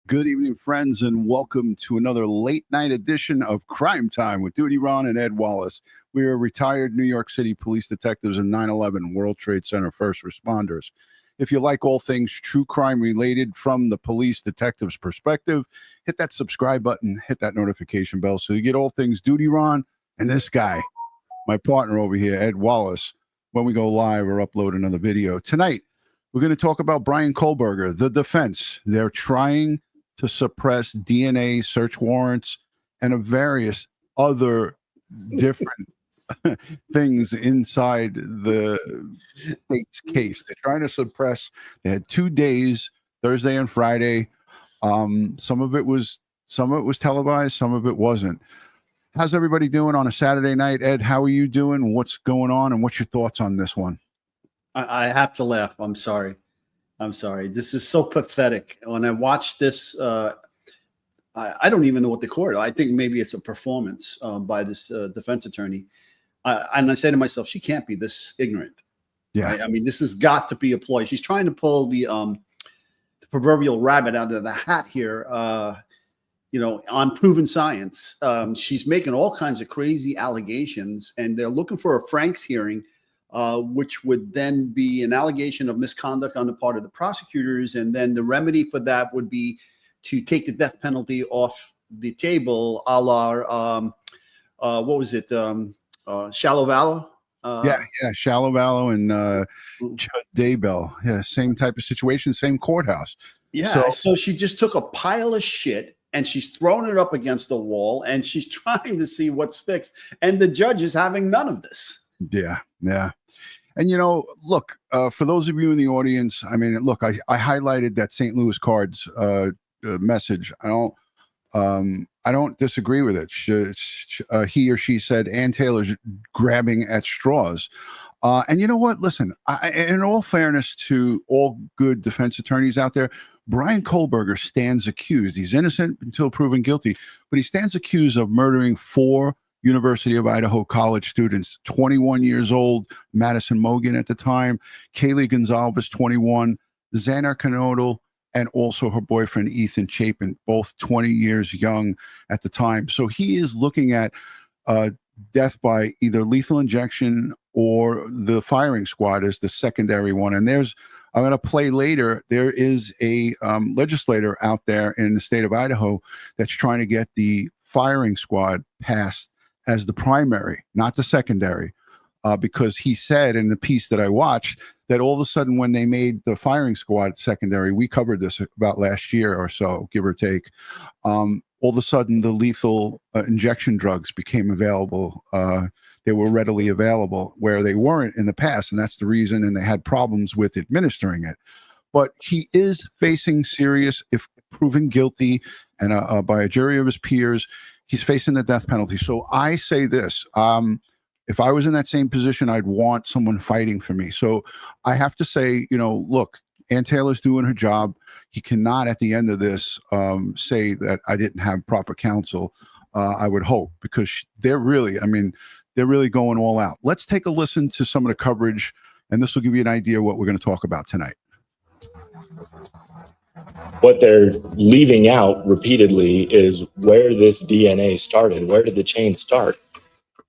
Good evening, friends, and welcome to another late-night edition of Crime Time with DutyRon and Ed Wallace. We are retired New York City police detectives and 9/11 World Trade Center first responders. If you like all things true crime related from the police detective's perspective, hit that subscribe button, hit that notification bell so you get all things DutyRon and this guy, my partner over here, Ed Wallace, when we go live or upload another video. Tonight, we're going to talk about Bryan Kohberger, the defense. They're trying to suppress DNA search warrants and various other different things inside the state's case. They're trying to suppress. They had 2 days, Thursday and Friday. Some of it was televised, some of it wasn't. How's everybody doing on a Saturday night? Ed, how are you doing? What's going on, and what's your thoughts on this one? I have to laugh. I'm sorry. This is so pathetic. When I watched this, I don't even know what to call it. I think maybe it's a performance by this defense attorney. And I say to myself, she can't be this ignorant. Yeah. Right? I mean, this has got to be a ploy. She's trying to pull the proverbial rabbit out of the hat here, on proven science. She's making all kinds of crazy allegations, and they're looking for a Franks hearing, which would then be an allegation of misconduct on the part of the prosecutors. And then the remedy for that would be to take the death penalty off the table, a la, what was it? Shallow Vallow? Yeah, Shallow Vallow and Judd Daybell. Yeah, same type of situation, same courthouse. Yeah, so she just took a pile of shit and she's throwing it up against the wall and she's trying to see what sticks. And the judge is having none of this. Yeah. And, look, for those of you in the audience, I mean, look, I highlighted that St. Louis Cards message. I don't disagree with it. He or she said Ann Taylor's grabbing at straws. And you know what? Listen, in all fairness to all good defense attorneys out there, Bryan Kohberger stands accused. He's innocent until proven guilty, but he stands accused of murdering 4 University of Idaho college students, 21 years old, Madison Mogan at the time, Kaylee Gonzalez, 21, Xana Kernodle, and also her boyfriend, Ethan Chapin, both 20 years young at the time. So he is looking at death by either lethal injection or the firing squad as the secondary one. And I'm going to play later, there is a legislator out there in the state of Idaho that's trying to get the firing squad passed as the primary, not the secondary, because he said in the piece that I watched that all of a sudden when they made the firing squad secondary, we covered this about last year or so, give or take, all of a sudden the lethal injection drugs became available. They were readily available where they weren't in the past, and that's the reason, and they had problems with administering it. But he is facing serious, if proven guilty, and by a jury of his peers, he's facing the death penalty. So I say this, if I was in that same position, I'd want someone fighting for me. So I have to say, look, Ann Taylor's doing her job. He cannot at the end of this say that I didn't have proper counsel, I would hope, because they're really going all out. Let's take a listen to some of the coverage, and this will give you an idea of what we're going to talk about tonight. What they're leaving out repeatedly is where this DNA started. Where did the chain start?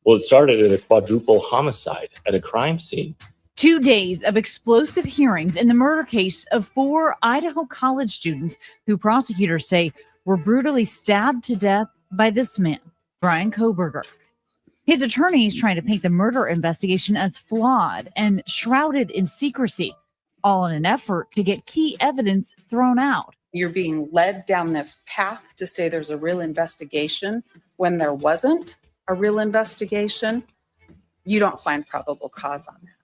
Well, it started at a quadruple homicide at a crime scene. 2 days of explosive hearings in the murder case of 4 Idaho college students who prosecutors say were brutally stabbed to death by this man, Bryan Kohberger. His attorney is trying to paint the murder investigation as flawed and shrouded in secrecy, all in an effort to get key evidence thrown out. You're being led down this path to say there's a real investigation when there wasn't a real investigation. You don't find probable cause on that.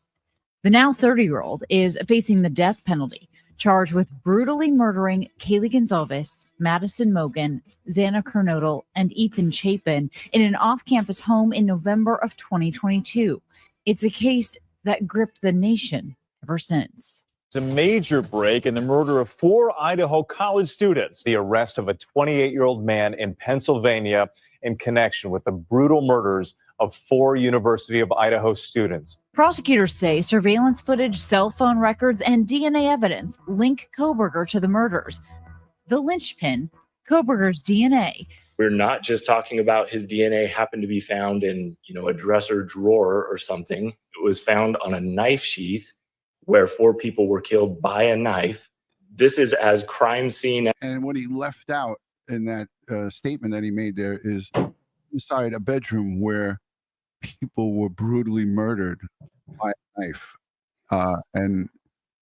The now 30-year-old is facing the death penalty, charged with brutally murdering Kaylee Gonzalez, Madison Mogan, Xana Kernodle, and Ethan Chapin in an off-campus home in November of 2022. It's a case that gripped the nation ever since. It's a major break in the murder of 4 Idaho college students. The arrest of a 28-year-old man in Pennsylvania in connection with the brutal murders of 4 University of Idaho students. Prosecutors say surveillance footage, cell phone records, and DNA evidence link Kohberger to the murders. the linchpin, Kohberger's DNA. We're not just talking about his DNA happened to be found in, a dresser drawer or something. It was found on a knife sheath where 4 people were killed by a knife. This is as crime scene. And what he left out in that statement that he made there is inside a bedroom where people were brutally murdered by a knife, and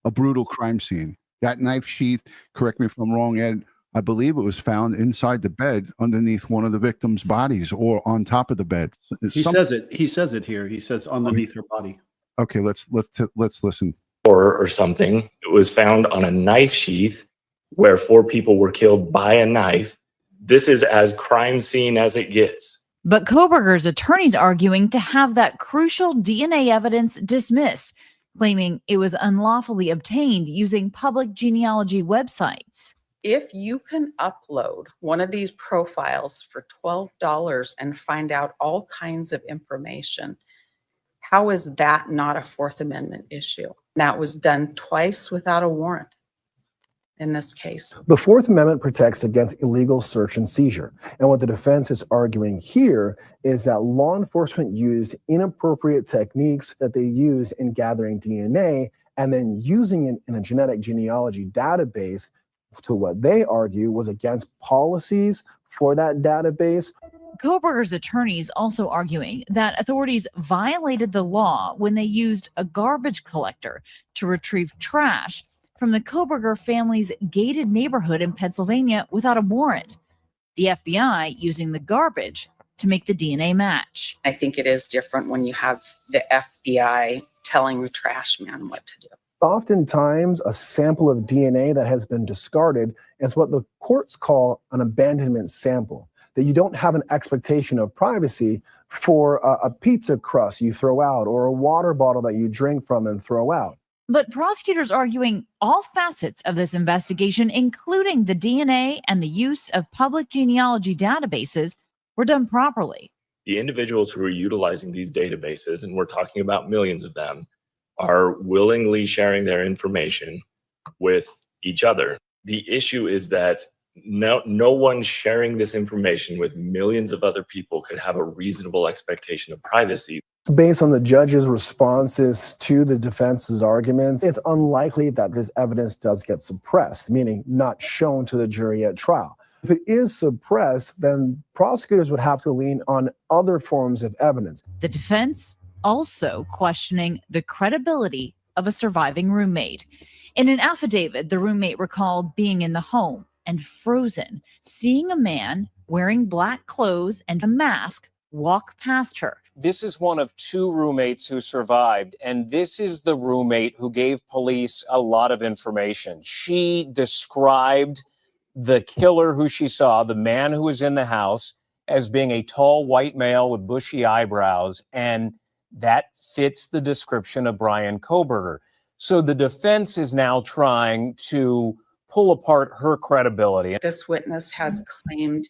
a brutal crime scene. That knife sheath, correct me if I'm wrong, Ed, I believe it was found inside the bed underneath one of the victims' bodies or on top of the bed. He says it here. He says underneath her body. Okay, let's listen. Or something. It was found on a knife sheath where 4 people were killed by a knife. This is as crime scene as it gets. But Kohberger's attorney's arguing to have that crucial DNA evidence dismissed, claiming it was unlawfully obtained using public genealogy websites. If you can upload one of these profiles for $12 and find out all kinds of information, how is that not a Fourth Amendment issue? That was done twice without a warrant in this case. The Fourth Amendment protects against illegal search and seizure. And what the defense is arguing here is that law enforcement used inappropriate techniques that they use in gathering DNA and then using it in a genetic genealogy database to what they argue was against policies for that database. Kohberger's attorneys also arguing that authorities violated the law when they used a garbage collector to retrieve trash from the Kohberger family's gated neighborhood in Pennsylvania without a warrant. The FBI using the garbage to make the DNA match. I think it is different when you have the FBI telling the trash man what to do. Oftentimes, a sample of DNA that has been discarded is what the courts call an abandonment sample, that you don't have an expectation of privacy for a pizza crust you throw out or a water bottle that you drink from and throw out. But prosecutors arguing all facets of this investigation, including the DNA and the use of public genealogy databases, were done properly. The individuals who are utilizing these databases, and we're talking about millions of them, are willingly sharing their information with each other. The issue is that no one sharing this information with millions of other people could have a reasonable expectation of privacy. Based on the judge's responses to the defense's arguments, it's unlikely that this evidence does get suppressed, meaning not shown to the jury at trial. If it is suppressed, then prosecutors would have to lean on other forms of evidence. The defense also questioning the credibility of a surviving roommate. In an affidavit, the roommate recalled being in the home and frozen, seeing a man wearing black clothes and a mask walk past her. This is one of 2 roommates who survived, and this is the roommate who gave police a lot of information. She described the killer who she saw, the man who was in the house, as being a tall white male with bushy eyebrows, and that fits the description of Bryan Kohberger. So the defense is now trying to pull apart her credibility. This witness has claimed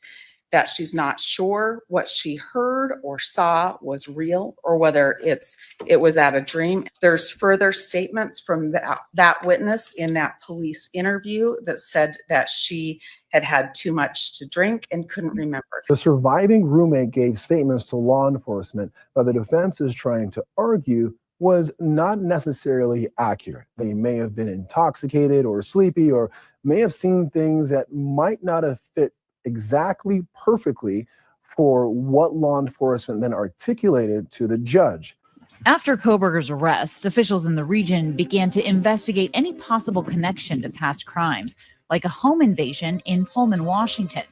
that she's not sure what she heard or saw was real or whether it was at a dream. There's further statements from that witness in that police interview that said that she had too much to drink and couldn't remember. The surviving roommate gave statements to law enforcement that the defense is trying to argue was not necessarily accurate. They may have been intoxicated or sleepy or may have seen things that might not have fit exactly perfectly for what law enforcement then articulated to the judge. After Kohberger's arrest, officials in the region began to investigate any possible connection to past crimes, like a home invasion in Pullman, Washington,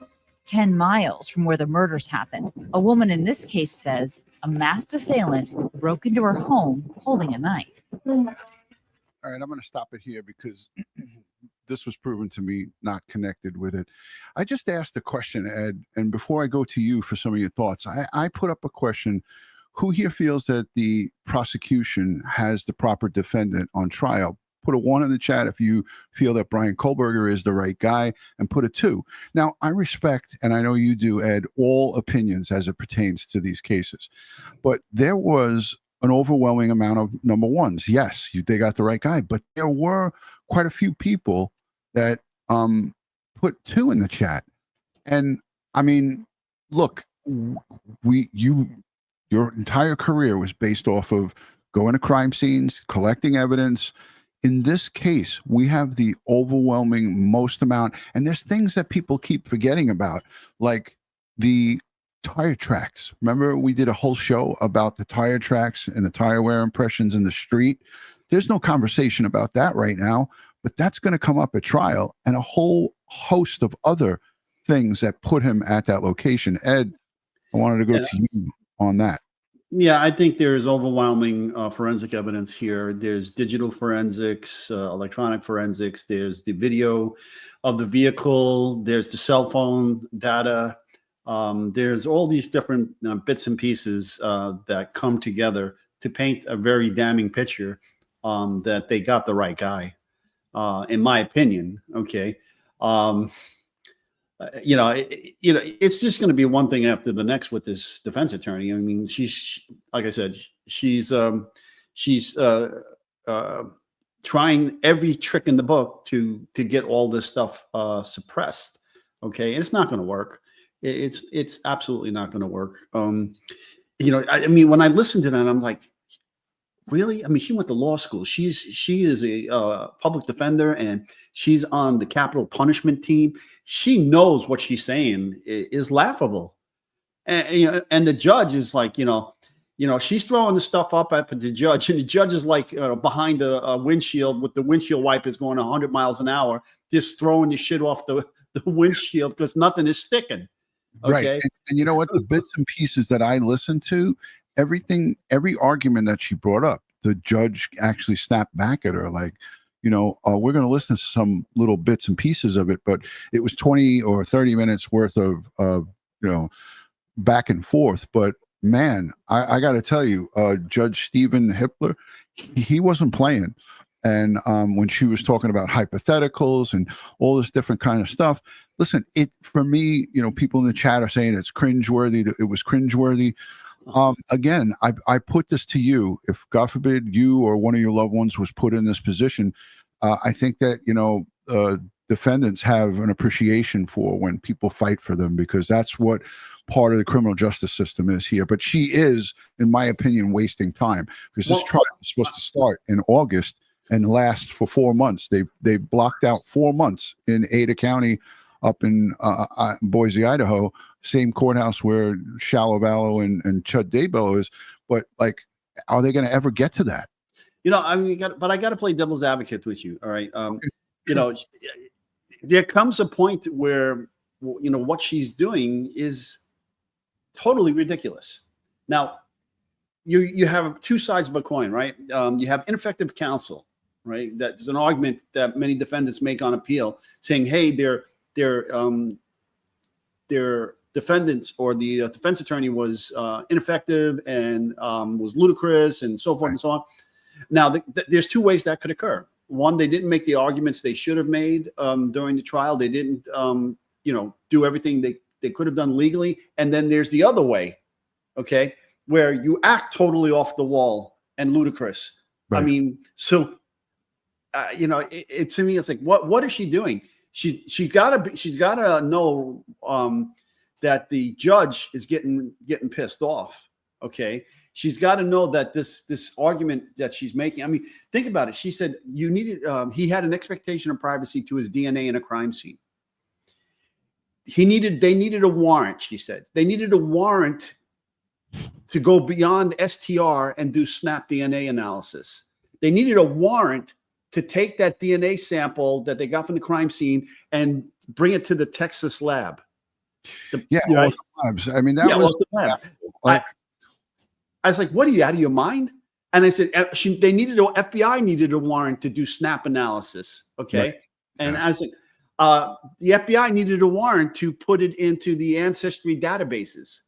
10 miles from where the murders happened. A woman in this case says a masked assailant broke into her home holding a knife. All right, I'm going to stop it here because this was proven to me not connected with it. I just asked a question, Ed, and before I go to you for some of your thoughts, I put up a question. Who here feels that the prosecution has the proper defendant on trial? Put a 1 in the chat if you feel that Brian Kohberger is the right guy, and put a 2. Now, I respect, and I know you do, Ed, all opinions as it pertains to these cases. But there was an overwhelming amount of number ones. Yes, they got the right guy, but there were quite a few people that put 2 in the chat. And I mean, look, your entire career was based off of going to crime scenes, collecting evidence. In this case, we have the overwhelming most amount, and there's things that people keep forgetting about, like the tire tracks. Remember, we did a whole show about the tire tracks and the tire wear impressions in the street. There's no conversation about that right now, but that's going to come up at trial, and a whole host of other things that put him at that location. Ed, I wanted to go to you on that. Yeah, I think there's overwhelming forensic evidence here. There's digital forensics, electronic forensics. There's the video of the vehicle. There's the cell phone data. There's all these different bits and pieces that come together to paint a very damning picture that they got the right guy, in my opinion. Okay. It's just going to be one thing after the next with this defense attorney. I mean, she's, like I said, she's trying every trick in the book to get all this stuff suppressed. Okay, and it's not going to work. It's absolutely not going to work. I mean, when I listen to that, I'm like, really? I mean, she went to law school. She is a public defender, and she's on the capital punishment team. She knows what she's saying is laughable, and the judge is like, she's throwing the stuff up at the judge, and the judge is like behind a windshield with the windshield wipers going 100 miles an hour, just throwing the shit off the windshield because nothing is sticking. Okay, right. And you know what? The bits and pieces that I listened to, every argument that she brought up, the judge actually snapped back at her like, we're going to listen to some little bits and pieces of it, but it was 20 or 30 minutes worth of back and forth. But man, I got to tell you, Judge Stephen Hippler, he wasn't playing. And when she was talking about hypotheticals and all this different kind of stuff, listen, for me, people in the chat are saying it's cringeworthy. It was cringeworthy. Again, I put this to you. If God forbid you or one of your loved ones was put in this position, I think that, defendants have an appreciation for when people fight for them, because that's what part of the criminal justice system is here. But she is, in my opinion, wasting time, because this trial is supposed to start in August and last for 4 months. They blocked out 4 months in Ada County up in Boise, Idaho, same courthouse where Shallow and Chud Daybell is. But like, are they going to ever get to that? I mean, but I got to play devil's advocate with you. All right. There comes a point where, what she's doing is totally ridiculous. Now, you have 2 sides of a coin, right? You have ineffective counsel, right? That's an argument that many defendants make on appeal, saying, hey, their defendants or the defense attorney was ineffective and was ludicrous and so forth and so on. Now, there's 2 ways that could occur. One, they didn't make the arguments they should have made during the trial. They didn't, do everything they could have done legally. And then there's the other way, okay, where you act totally off the wall and ludicrous. Right. I mean, so, to me, it's like, what is she doing? She's got to know that the judge is getting pissed off. Okay, she's got to know that this argument that she's making. I mean, think about it. She said he had an expectation of privacy to his DNA in a crime scene. They needed a warrant. She said they needed a warrant to go beyond STR and do snap DNA analysis. They needed a warrant to take that DNA sample that they got from the crime scene and bring it to the Texas lab. Labs. I mean, that was the lab. I was like, what are you, out of your mind? And I said, FBI needed a warrant to do snap analysis. Okay. Right. And I was like, the FBI needed a warrant to put it into the ancestry databases.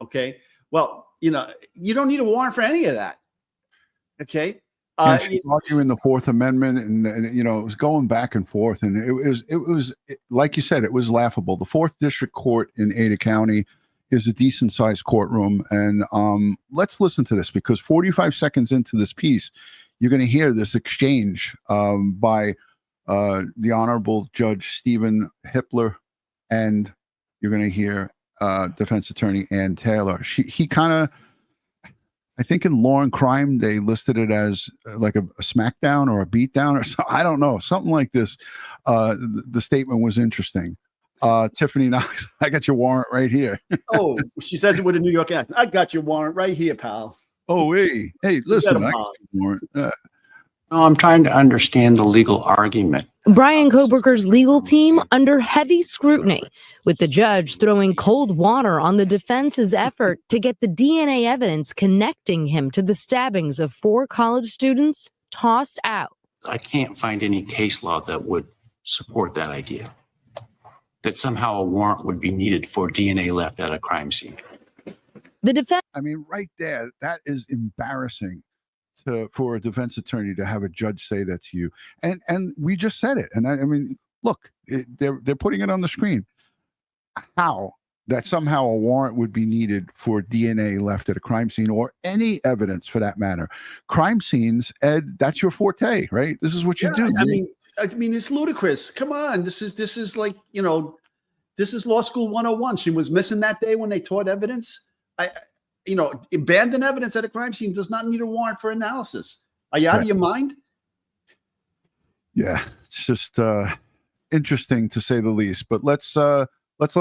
Okay. Well, you don't need a warrant for any of that. Okay. She's arguing the 4th Amendment, and it was going back and forth, and it was like you said, it was laughable. The 4th District Court in Ada County is a decent sized courtroom, and let's listen to this, because 45 seconds into this piece, you're going to hear this exchange by the Honorable Judge Stephen Hippler, and you're going to hear defense attorney Ann Taylor. He kind of, I think in Law and Crime, they listed it as like a smackdown or a beatdown or so. I don't know, something like this. The statement was interesting. Tiffany Knox, I got your warrant right here. Oh, she says it with a New York accent. I got your warrant right here, pal. Oh, hey, listen, I got pal. your warrant. No, I'm trying to understand the legal argument. Brian Kohberger's legal team under heavy scrutiny, with the judge throwing cold water on the defense's effort to get the DNA evidence connecting him to the stabbings of 4 college students tossed out. I can't find any case law that would support that idea, that somehow a warrant would be needed for DNA left at a crime scene. The defense. I mean, right there, that is embarrassing for a defense attorney to have a judge say that to you. And we just said it. And I mean, look, they're putting it on the screen. How that somehow a warrant would be needed for DNA left at a crime scene, or any evidence for that matter. Crime scenes, Ed, that's your forte, right? This is what you do. I mean, it's ludicrous. Come on. This is like, this is law school 101. She was missing that day when they taught evidence. Abandoned evidence at a crime scene does not need a warrant for analysis. Are you out of your mind? Yeah, it's just interesting to say the least. But let's let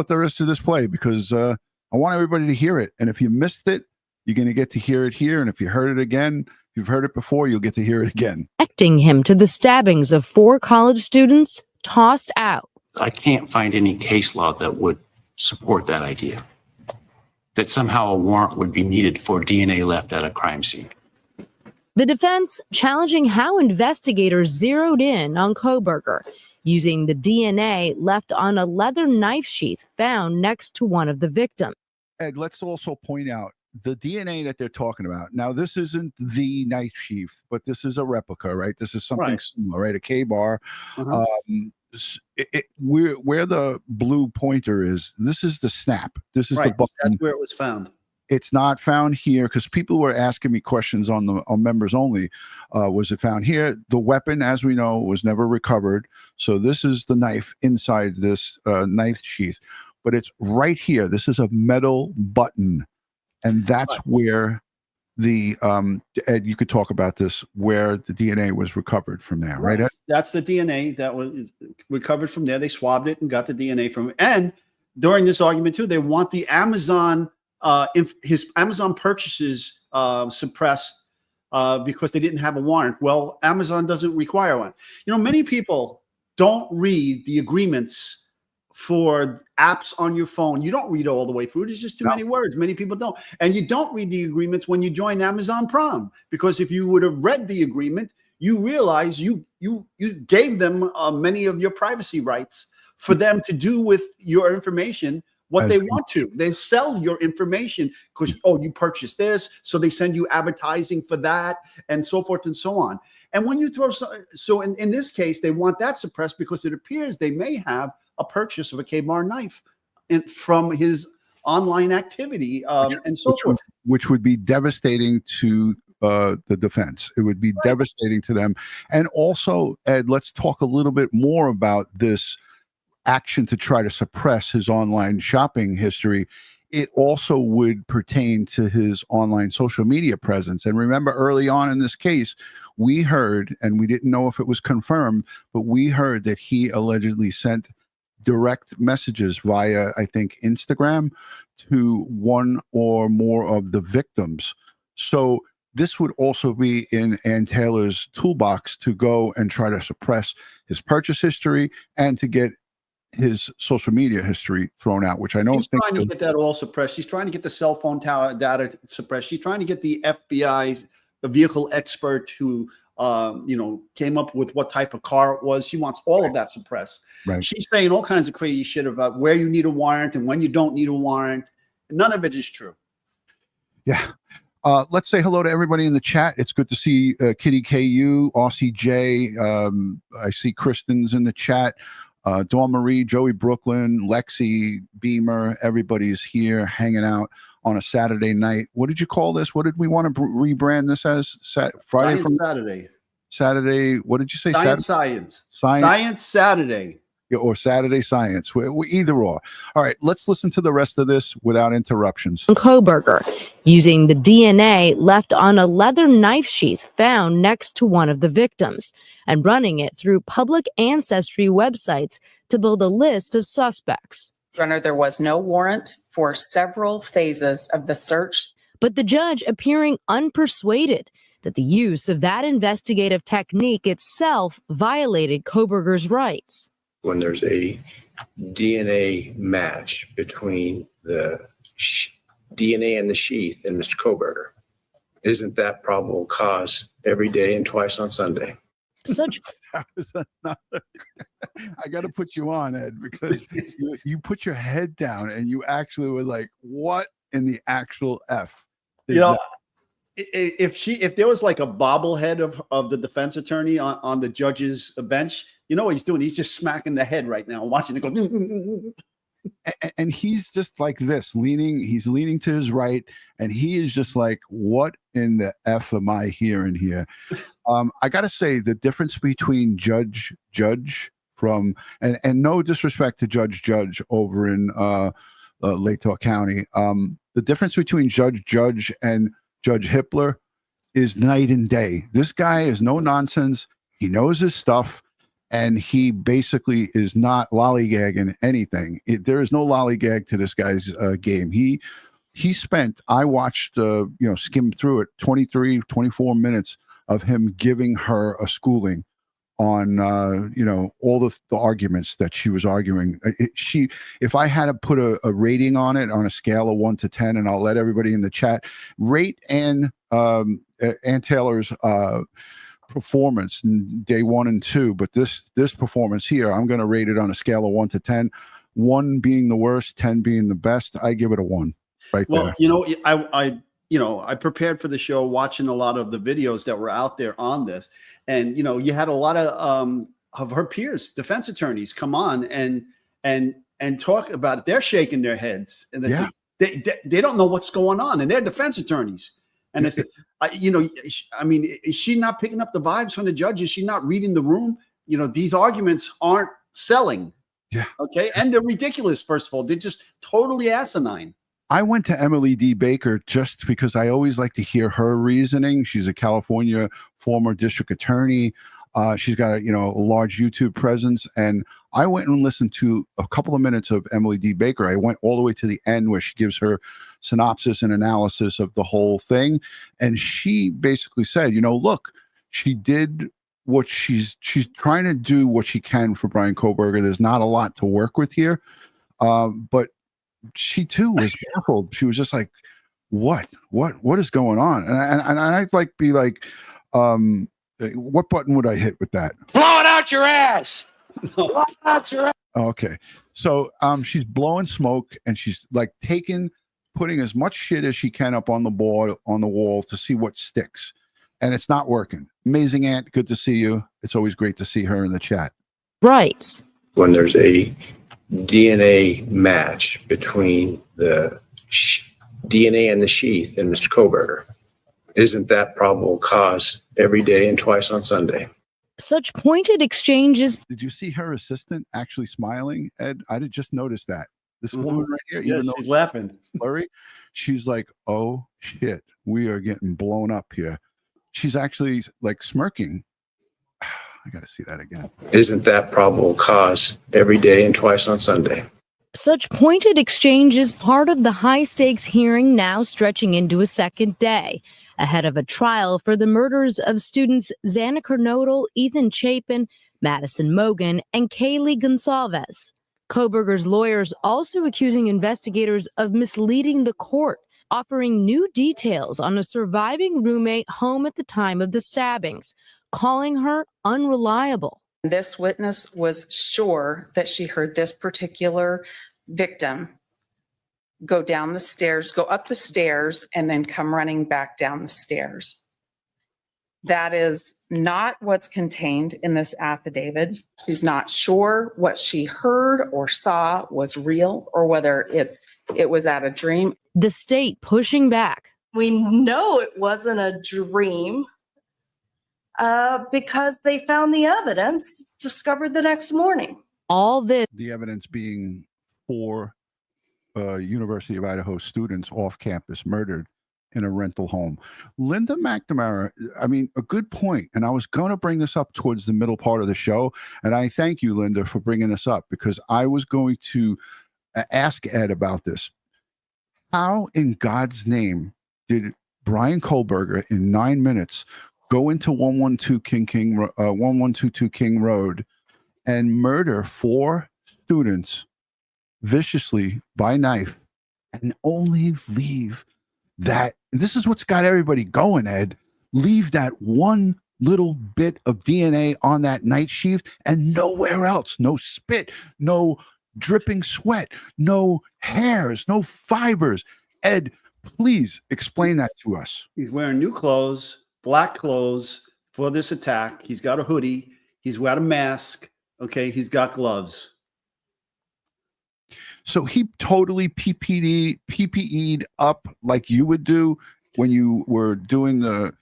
the rest of this play, because I want everybody to hear it. And if you missed it, you're going to get to hear it here. And if you heard it again, if you've heard it before, you'll get to hear it again. Connecting him to the stabbings of 4 college students tossed out. I can't find any case law that would support that idea, that somehow a warrant would be needed for DNA left at a crime scene. The defense challenging how investigators zeroed in on Kohberger, using the DNA left on a leather knife sheath found next to one of the victims. Ed, let's also point out the DNA that they're talking about. Now, this isn't the knife sheath, but this is a replica, right? This is something similar, right? A K-bar. Uh-huh. Where the blue pointer is, this is the snap. This is the button. That's where it was found. It's not found here, because people were asking me questions on members only. Was it found here? The weapon, as we know, was never recovered. So this is the knife inside this knife sheath, but it's right here. This is a metal button, and that's where the Ed, you could talk about this, where the DNA was recovered from there, right, Ed? That's the DNA that was recovered from there. They swabbed it and got the DNA from it. And during this argument too, they want the Amazon his Amazon purchases suppressed because they didn't have a warrant. Well, Amazon doesn't require one. Many people don't read the agreements for apps on your phone. You don't read it all the way through. There's just too many words. Many people don't. And you don't read the agreements when you join Amazon Prime, because if you would have read the agreement, you realize you gave them many of your privacy rights for them to do with your information what they want to. They sell your information because, you purchased this, so they send you advertising for that, and so forth and so on. And when you throw in this case, they want that suppressed because it appears they may have a purchase of a K-bar knife from his online activity and so forth. Which would be devastating to the defense. It would be devastating to them. And also, Ed, let's talk a little bit more about this action to try to suppress his online shopping history. It also would pertain to his online social media presence. And remember, early on in this case, we heard, and we didn't know if it was confirmed, but we heard that he allegedly sent direct messages via, I think, Instagram to one or more of the victims. So this would also be in Ann Taylor's toolbox to go and try to suppress his purchase history and to get his social media history thrown out, which I don't think. She's trying to get that all suppressed. She's trying to get the cell phone tower data suppressed. She's trying to get the FBI's vehicle expert who came up with what type of car it was. She wants all of that suppressed. Right. She's saying all kinds of crazy shit about where you need a warrant and when you don't need a warrant. None of it is true. Yeah. Let's say hello to everybody in the chat. It's good to see Kitty KU, Aussie J. I see Kristen's in the chat. Dawn Marie, Joey Brooklyn, Lexi, Beamer, everybody's here hanging out on a Saturday night. What did you call this? What did we want to rebrand this as? Friday from Saturday. Saturday. What did you say? Science Saturday. Or Saturday Science. We either or. All right, let's listen to the rest of this without interruptions. Kohberger, using the DNA left on a leather knife sheath found next to one of the victims and running it through public ancestry websites to build a list of suspects. Runner, there was no warrant for several phases of the search. But the judge appearing unpersuaded that the use of that investigative technique itself violated Kohberger's rights. When there's a DNA match between the DNA and the sheath in Mr. Kohberger, isn't that probable cause every day and twice on Sunday? Such That was another. I got to put you on, Ed, because you put your head down and you actually were like, "What in the actual F?" is that? If there was like a bobblehead of the defense attorney on the judge's bench, you know what he's doing? He's just smacking the head right now, watching it go. And he's just like this, he's leaning to his right, and he is just like, what in the F am I hearing here? I gotta say, the difference between Judge from, and no disrespect to Judge over in Lake Talk County, the difference between Judge and Judge Hippler is night and day. This guy is no nonsense. He knows his stuff. And he basically is not lollygagging anything. There is no lollygag to this guy's game. He spent, I watched, skimmed through it, 23, 24 minutes of him giving her a schooling on, all the arguments that she was arguing. If I had to put a rating on it on a scale of 1 to 10, and I'll let everybody in the chat rate Ann Taylor's performance in day 1 and 2, but this performance here, I'm going to rate it on a scale of 1 to 10, 1 being the worst, 10 being the best. I give it a 1 right there. I prepared for the show watching a lot of the videos that were out there on this, and you had a lot of her peers, defense attorneys, come on and talk about it. They're shaking their heads, and they don't know what's going on, and they're defense attorneys. And it's, is she not picking up the vibes from the judge? Is she not reading the room? These arguments aren't selling. Yeah. Okay. And they're ridiculous. First of all, they're just totally asinine. I went to Emily D. Baker just because I always like to hear her reasoning. She's a California former district attorney. She's got a large YouTube presence, and I went and listened to a couple of minutes of Emily D. Baker. I went all the way to the end where she gives her synopsis and analysis of the whole thing, and she basically said, look, she did what she's trying to do what she can for Brian Kohberger. There's not a lot to work with here, but she too was baffled. She was just like, what is going on? And I'd be like, what button would I hit with that? Blow it out your ass. Blow it out your ass. Okay. So she's blowing smoke, and she's like putting as much shit as she can up on the wall to see what sticks. And it's not working. Amazing Aunt, good to see you. It's always great to see her in the chat. rights. When there's a DNA match between the DNA and the sheath in Mr. Kohberger, isn't that probable cause every day and twice on Sunday? Such pointed exchanges. Did you see her assistant actually smiling, Ed? I did just notice that. This woman right here, Yeah, even though she's laughing. blurry, she's like, oh shit, we are getting blown up here. She's actually like smirking. I got to see that again. Isn't that probable cause every day and twice on Sunday? Such pointed exchanges part of the high-stakes hearing now stretching into a second day, ahead of a trial for the murders of students Xana Kernodle, Ethan Chapin, Madison Mogan, and Kaylee Gonsalves. Kohberger's lawyers also accusing investigators of misleading the court, offering new details on a surviving roommate home at the time of the stabbings, calling her unreliable. This witness was sure that she heard this particular victim go down the stairs, go up the stairs, and then come running back down the stairs. That is not what's contained in this affidavit. She's not sure what she heard or saw was real or whether it was at a dream. The state pushing back. We know it wasn't a dream. because they found the evidence discovered the next morning. All this The evidence being 4 University of Idaho students off campus murdered in a rental home. Linda McNamara, I mean, a good point. And I was going to bring this up towards the middle part of the show. And I thank you, Linda, for bringing this up, because I was going to ask Ed about this. How in God's name did Brian Kohberger in 9 minutes go into 1122 King Road and murder 4 students viciously by knife and only leave that? This is what's got everybody going, Ed. Leave that one little bit of DNA on that night sheath and nowhere else. No spit, no dripping sweat, no hairs, no fibers. Ed, please explain that to us. He's wearing new clothes, black clothes for this attack. He's got a hoodie. He's got a mask. Okay. He's got gloves. So he totally PPE'd up like you would do when you were doing the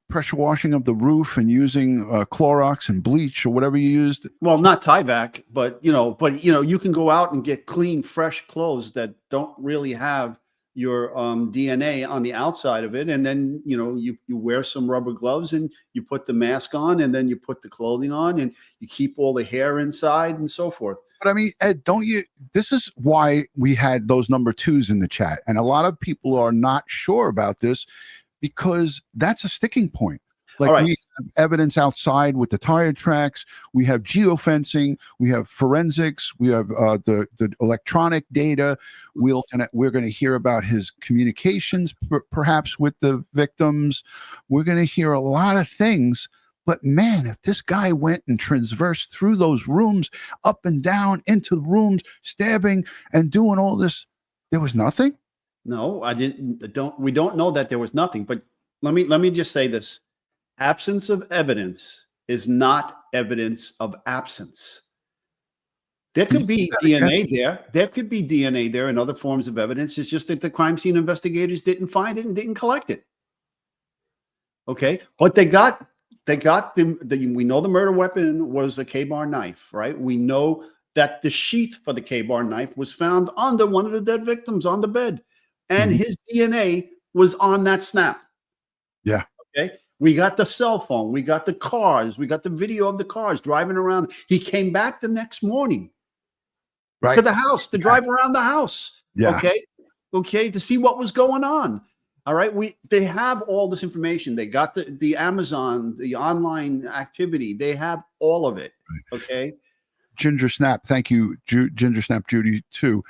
pressure washing of the roof and using Clorox and bleach or whatever you used. Well, not Tyvek, but you can go out and get clean, fresh clothes that don't really have your DNA on the outside of it. And then, you wear some rubber gloves and you put the mask on, and then you put the clothing on and you keep all the hair inside and so forth. But I mean, Ed, this is why we had those number 2s in the chat. And a lot of people are not sure about this because that's a sticking point. Like, right. We have evidence outside with the tire tracks. We have geofencing. We have forensics. We have the electronic data. We're going to hear about his communications, perhaps with the victims. We're going to hear a lot of things. But man, if this guy went and transversed through those rooms, up and down into the rooms, stabbing and doing all this, there was nothing. No, we don't know that there was nothing. But let me just say this. Absence of evidence is not evidence of absence. There could be DNA there. There could be DNA there and other forms of evidence. It's just that the crime scene investigators didn't find it and didn't collect it. Okay. But we know the murder weapon was a K-bar knife, right? We know that the sheath for the K-bar knife was found under one of the dead victims on the bed, and his DNA was on that snap. Yeah. Okay. We got the cell phone. We got the cars. We got the video of the cars driving around. He came back the next morning to the house to drive around the house. Yeah. Okay. To see what was going on. All right. They have all this information. They got the Amazon, the online activity. They have all of it. Okay. Ginger Snap. Thank you, Ginger Snap Judy, too.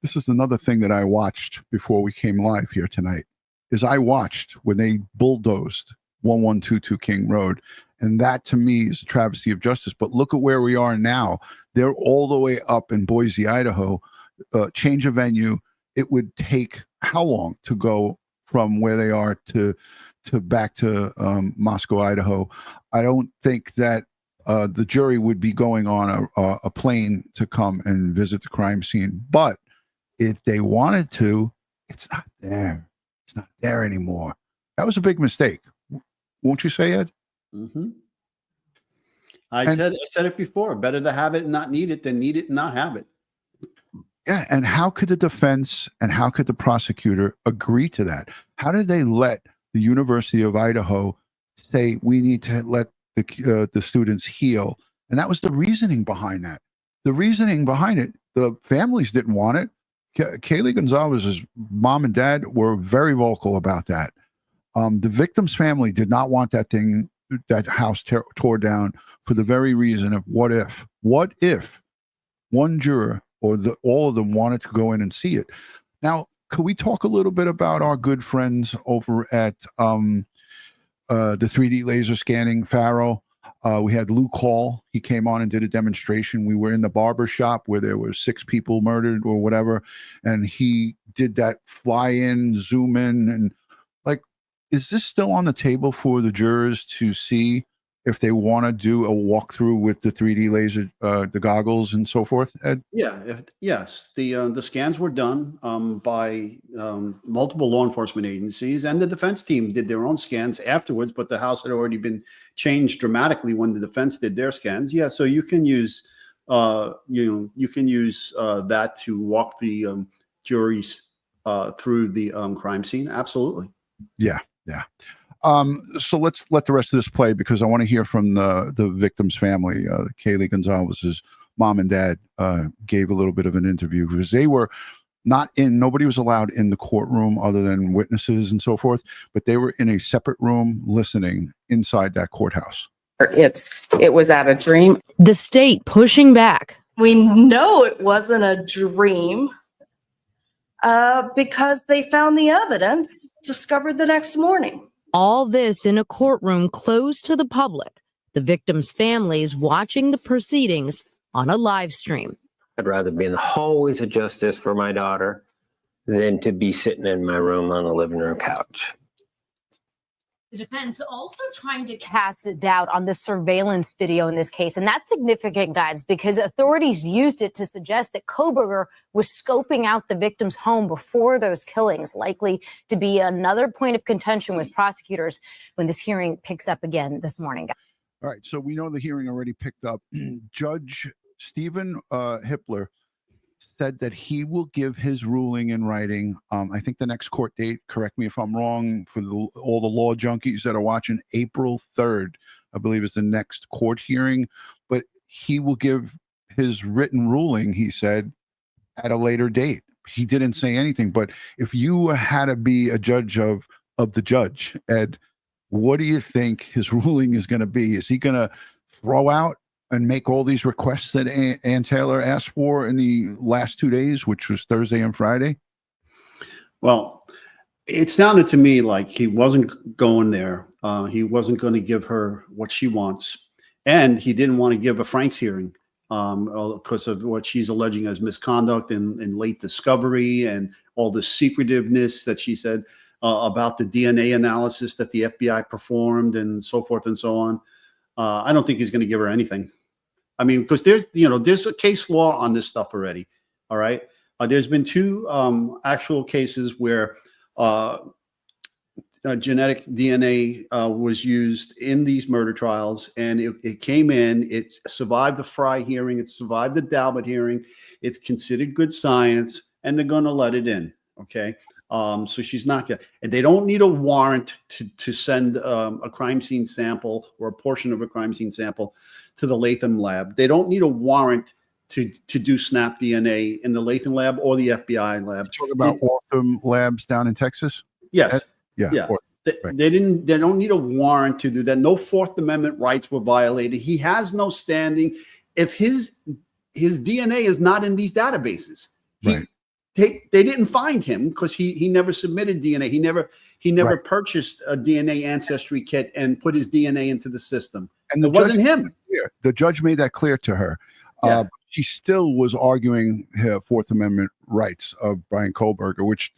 This is another thing that I watched before we came live here tonight, is I watched when they bulldozed 1122 King Road. And that to me is a travesty of justice. But look at where we are now. They're all the way up in Boise, Idaho. Change of venue. It would take how long to go from where they are to back to Moscow, Idaho? I don't think that the jury would be going on a plane to come and visit the crime scene. But if they wanted to, it's not there. It's not there anymore. That was a big mistake. Won't you say, Ed? Mm-hmm. I said it before. Better to have it and not need it than need it and not have it. Yeah. And how could the defense and how could the prosecutor agree to that? How did they let the University of Idaho say we need to let the students heal? And that was the reasoning behind that. The reasoning behind it, the families didn't want it. Kaylee Gonzalez's mom and dad were very vocal about that. The victim's family did not want that house tore down for the very reason of what if one juror or all of them wanted to go in and see it. Now, could we talk a little bit about our good friends over at the 3D laser scanning Faro? We had Luke Hall. He came on and did a demonstration. We were in the barber shop where there were 6 people murdered or whatever. And he did that fly in, zoom in, and like, is this still on the table for the jurors to see if they want to do a walkthrough with the 3D laser, the goggles and so forth, Ed? Yeah, yes. The scans were done by multiple law enforcement agencies, and the defense team did their own scans afterwards. But the house had already been changed dramatically when the defense did their scans. Yeah, so you can use you can use that to walk the juries through the crime scene. Absolutely. Yeah. So let's let the rest of this play, because I want to hear from the victim's family. Kaylee Gonzalez's mom and dad gave a little bit of an interview, because they were nobody was allowed in the courtroom other than witnesses and so forth, but they were in a separate room listening inside that courthouse. It was at a dream. The state pushing back. We know it wasn't a dream because they found the evidence discovered the next morning. All this in a courtroom closed to the public. The victims' families watching the proceedings on a live stream. I'd rather be in the hallways of justice for my daughter than to be sitting in my room on the living room couch. The defense also trying to cast doubt on the surveillance video in this case. And that's significant, guys, because authorities used it to suggest that Kohberger was scoping out the victim's home before those killings, likely to be another point of contention with prosecutors when this hearing picks up again this morning. All right, so we know the hearing already picked up. Judge Stephen Hippler said that he will give his ruling in writing. I think the next court date, correct me if I'm wrong, for all the law junkies that are watching, April 3rd, I believe, is the next court hearing. But he will give his written ruling, he said, at a later date. He didn't say anything. But if you had to be a judge of the judge, Ed, what do you think his ruling is going to be? Is he going to throw out and make all these requests that Ann Taylor asked for in the last 2 days, which was Thursday and Friday? Well, it sounded to me like he wasn't going there. He wasn't going to give her what she wants. And he didn't want to give a Franks hearing because of what she's alleging as misconduct and late discovery and all the secretiveness that she said about the DNA analysis that the FBI performed and so forth and so on. I don't think he's going to give her anything. I mean, because there's a case law on this stuff already. All right. There's been two actual cases where genetic DNA was used in these murder trials, and it came in, it survived the Fry hearing, it survived the Dalbert hearing, it's considered good science, and they're going to let it in. Okay. So she's not going to, and they don't need a warrant to send a crime scene sample or a portion of a crime scene sample to the Latham lab. They don't need a warrant to do SNAP DNA in the Latham lab or the FBI lab. You're talking about Ortham Labs down in Texas? Yes. Yeah. They don't need a warrant to do that. No Fourth Amendment rights were violated. He has no standing. If his DNA is not in these databases, they didn't find him because he never submitted DNA. He never purchased a DNA ancestry kit and put his DNA into the system. And it wasn't him. The judge made that clear to her. She still was arguing her Fourth Amendment rights of Brian Kohberger, which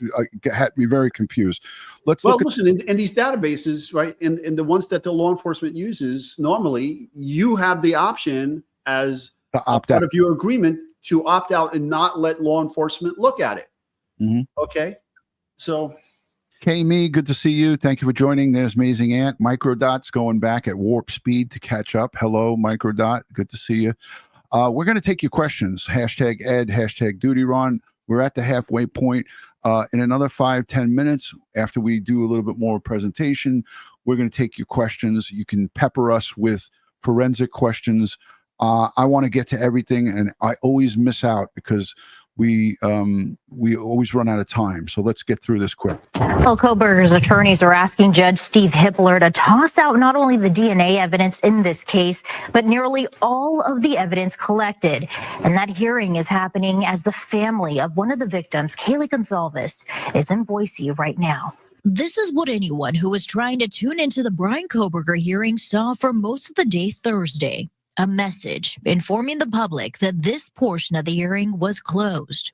had me very confused. Listen, in these databases, right, in the ones that the law enforcement uses, normally you have the option as part of your agreement to opt out and not let law enforcement look at it. Okay, so. Kay, good to see you. Thank you for joining. There's Amazing Ant. Microdot's going back at warp speed to catch up. Hello, Microdot. Good to see you. We're going to take your questions. Hashtag Ed, hashtag DutyRon. We're at the halfway point. In another 5-10 minutes, after we do a little bit more presentation, we're going to take your questions. You can pepper us with forensic questions. I want to get to everything, and I always miss out because we always run out of time. So let's get through this quick. Well, Kohberger's attorneys are asking Judge Steve Hippler to toss out not only the DNA evidence in this case, but nearly all of the evidence collected. And that hearing is happening as the family of one of the victims, Kaylee Gonzalez, is in Boise right now. This is what anyone who was trying to tune into the Brian Kohberger hearing saw for most of the day Thursday. A message informing the public that this portion of the hearing was closed.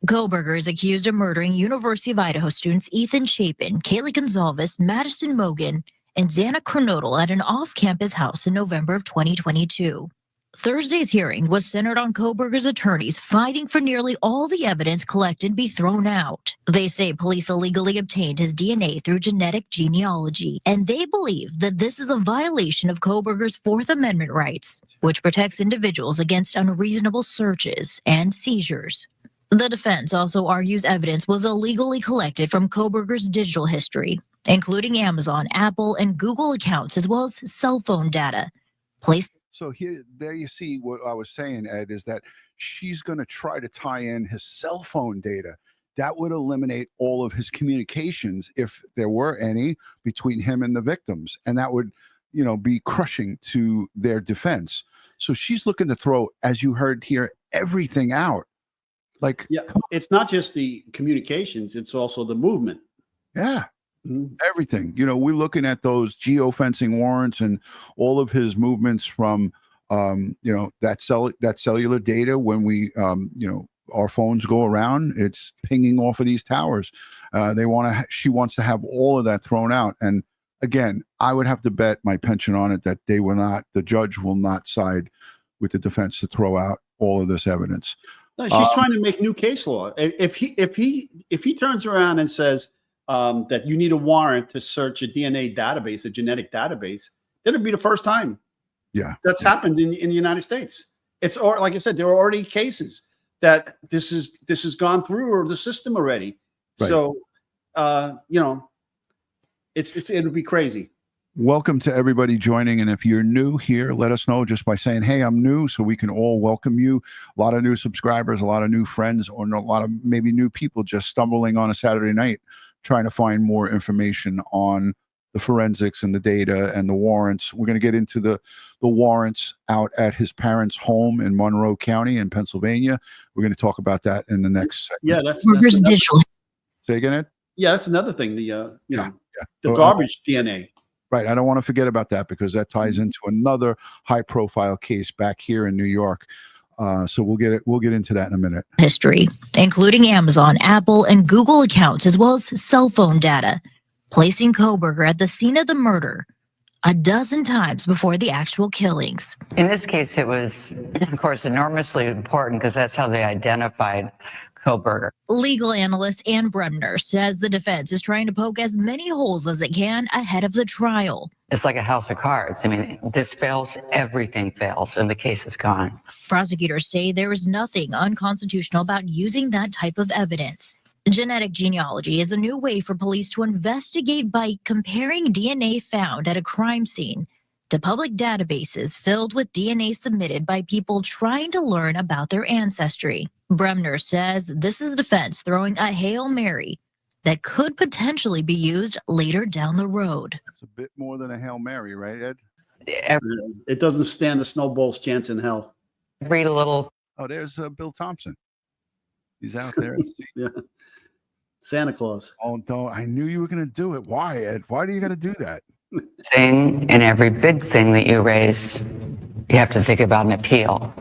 Kohberger is accused of murdering University of Idaho students Ethan Chapin, Kaylee Gonzalez, Madison Mogan, and Xana Kernodle at an off-campus house in November of 2022. Thursday's hearing was centered on Kohberger's attorneys fighting for nearly all the evidence collected be thrown out. They say police illegally obtained his DNA through genetic genealogy, and they believe that this is a violation of Kohberger's Fourth Amendment rights, which protects individuals against unreasonable searches and seizures. The defense also argues evidence was illegally collected from Kohberger's digital history, including Amazon, Apple, and Google accounts, as well as cell phone data. So there you see what I was saying, Ed, is that she's going to try to tie in his cell phone data. That would eliminate all of his communications, if there were any, between him and the victims. And that would, be crushing to their defense. So she's looking to throw, as you heard here, everything out. It's not just the communications, it's also the movement. Yeah. Everything. We're looking at those geofencing warrants and all of his movements from, that cellular data when we, our phones go around, it's pinging off of these towers. She wants to have all of that thrown out. And again, I would have to bet my pension on it that the judge will not side with the defense to throw out all of this evidence. No, she's trying to make new case law. If he turns around and says, that you need a warrant to search a DNA database, a genetic database, that'll be the first time. Yeah, that's happened in the United States. Like I said, there are already cases that this has gone through or the system already. Right. So, it'll be crazy. Welcome to everybody joining. And if you're new here, let us know just by saying, hey, I'm new, so we can all welcome you. A lot of new subscribers, a lot of new friends, or a lot of maybe new people just stumbling on a Saturday night, trying to find more information on the forensics and the data and the warrants. We're going to get into the warrants out at his parents' home in Monroe County in Pennsylvania. We're going to talk about that in the next segment. Yeah, that's digital. Say again, Ed? Yeah, that's another thing. The garbage DNA. Right. I don't want to forget about that, because that ties into another high-profile case back here in New York. So we'll get into that in a minute. History, including Amazon, Apple, and Google accounts, as well as cell phone data, placing Kohberger at the scene of the murder a dozen times before the actual killings. In this case, it was, of course, enormously important because that's how they identified Kohberger. Legal analyst Ann Bremner says the defense is trying to poke as many holes as it can ahead of the trial. It's like a house of cards. I mean, this fails, everything fails, and the case is gone. Prosecutors say there is nothing unconstitutional about using that type of evidence. Genetic genealogy is a new way for police to investigate by comparing DNA found at a crime scene to public databases filled with DNA submitted by people trying to learn about their ancestry. Bremner says this is the defense throwing a Hail Mary that could potentially be used later down the road. It's a bit more than a Hail Mary, right, Ed? It doesn't stand a snowball's chance in hell. Read a little. Oh, there's Bill Thompson. He's out there. Yeah. Santa Claus. Oh, don't. I knew you were going to do it. Why, Ed? Why do you got to do that? Thing, and every big thing that you raise, you have to think about an appeal.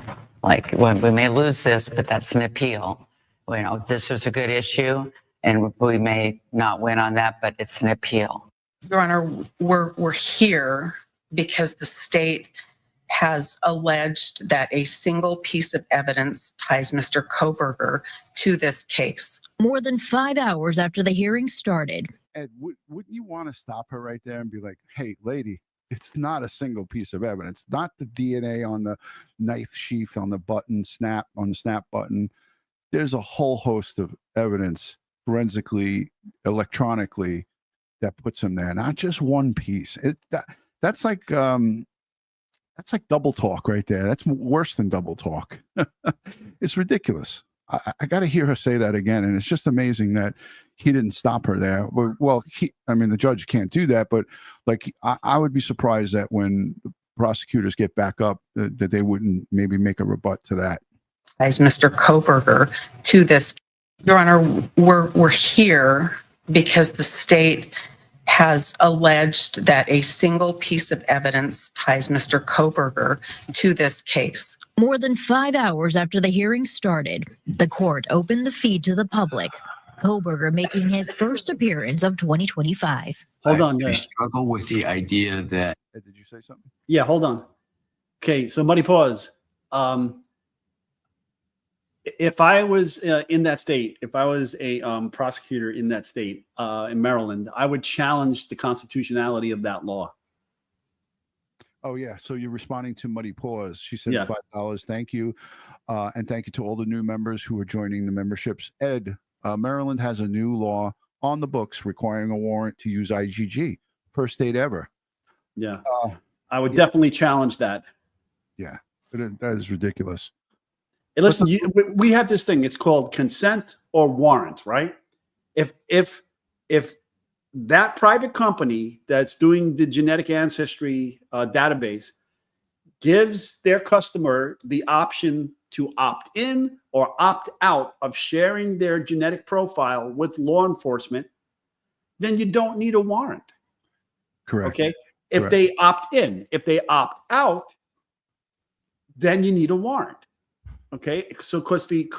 Like, well, we may lose this, but that's an appeal. This was a good issue, and we may not win on that, but it's an appeal. Your Honor, we're here because the state has alleged that a single piece of evidence ties Mr. Kohberger to this case. More than 5 hours after the hearing started. Ed, wouldn't you want to stop her right there and be like, hey, lady, it's not a single piece of evidence. Not the DNA on the knife sheath, on the snap button. There's a whole host of evidence forensically, electronically, that puts him there. Not just one piece. That's like double talk right there. That's worse than double talk. It's ridiculous. I got to hear her say that again. And it's just amazing that he didn't stop her there. Well, the judge can't do that, but I would be surprised that when the prosecutors get back up, that they wouldn't maybe make a rebut to that. Ties Mr. Kohberger to this. Your Honor, we're here because the state has alleged that a single piece of evidence ties Mr. Kohberger to this case. More than 5 hours after the hearing started, the court opened the feed to the public, Kohberger making his first appearance of 2025. Hold on. I struggle with the idea that. Did you say something? Yeah, hold on. Okay, somebody pause. If I was in that state, if I was a prosecutor in that state, in Maryland, I would challenge the constitutionality of that law. Oh yeah, so you're responding to Muddy Paws. She said Yeah. $5. Thank you, and thank you to all the new members who are joining the memberships. Ed, Maryland has a new law on the books requiring a warrant to use IGG. First state ever. Yeah, I would definitely challenge that. Yeah, that is ridiculous. Hey, listen, we have this thing. It's called consent or warrant, right? If that private company that's doing the genetic ancestry database gives their customer the option to opt in or opt out of sharing their genetic profile with law enforcement, then you don't need a warrant. Correct. Okay. If they opt in, if they opt out, then you need a warrant. Okay. So because the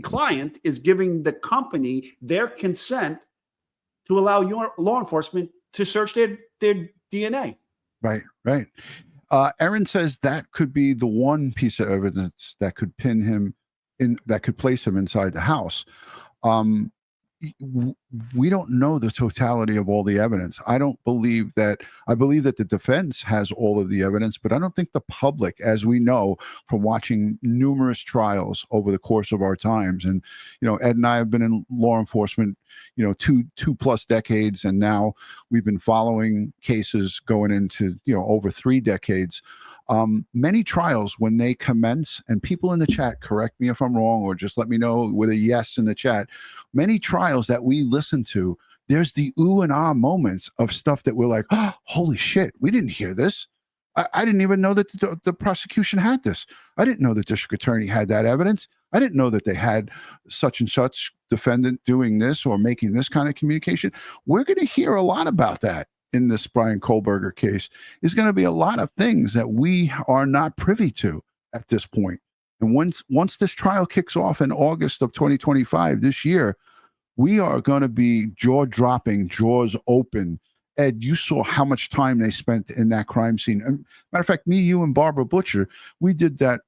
client is giving the company their consent to allow your law enforcement to search their DNA. Right. Erin says that could be the one piece of evidence that could pin him in, that could place him inside the house. We don't know the totality of all the evidence. I believe that the defense has all of the evidence, but I don't think the public, as we know from watching numerous trials over the course of our times, and Ed and I have been in law enforcement, two plus decades, and now we've been following cases going into over 3 decades. Many trials, when they commence, and people in the chat correct me if I'm wrong, or just let me know with a yes in the chat. Many trials that we listen to, there's the ooh and ah moments of stuff that we're like, oh, holy shit, we didn't hear this. I didn't even know that the prosecution had this. I didn't know the district attorney had that evidence. I didn't know that they had such and such defendant doing this or making this kind of communication. We're going to hear a lot about that in this Bryan Kohberger case. Is going to be a lot of things that we are not privy to at this point. And once this trial kicks off in August of 2025, this year, we are going to be jaw-dropping, jaws open. Ed, you saw how much time they spent in that crime scene. And matter of fact, me, you, and Barbara Butcher, we did that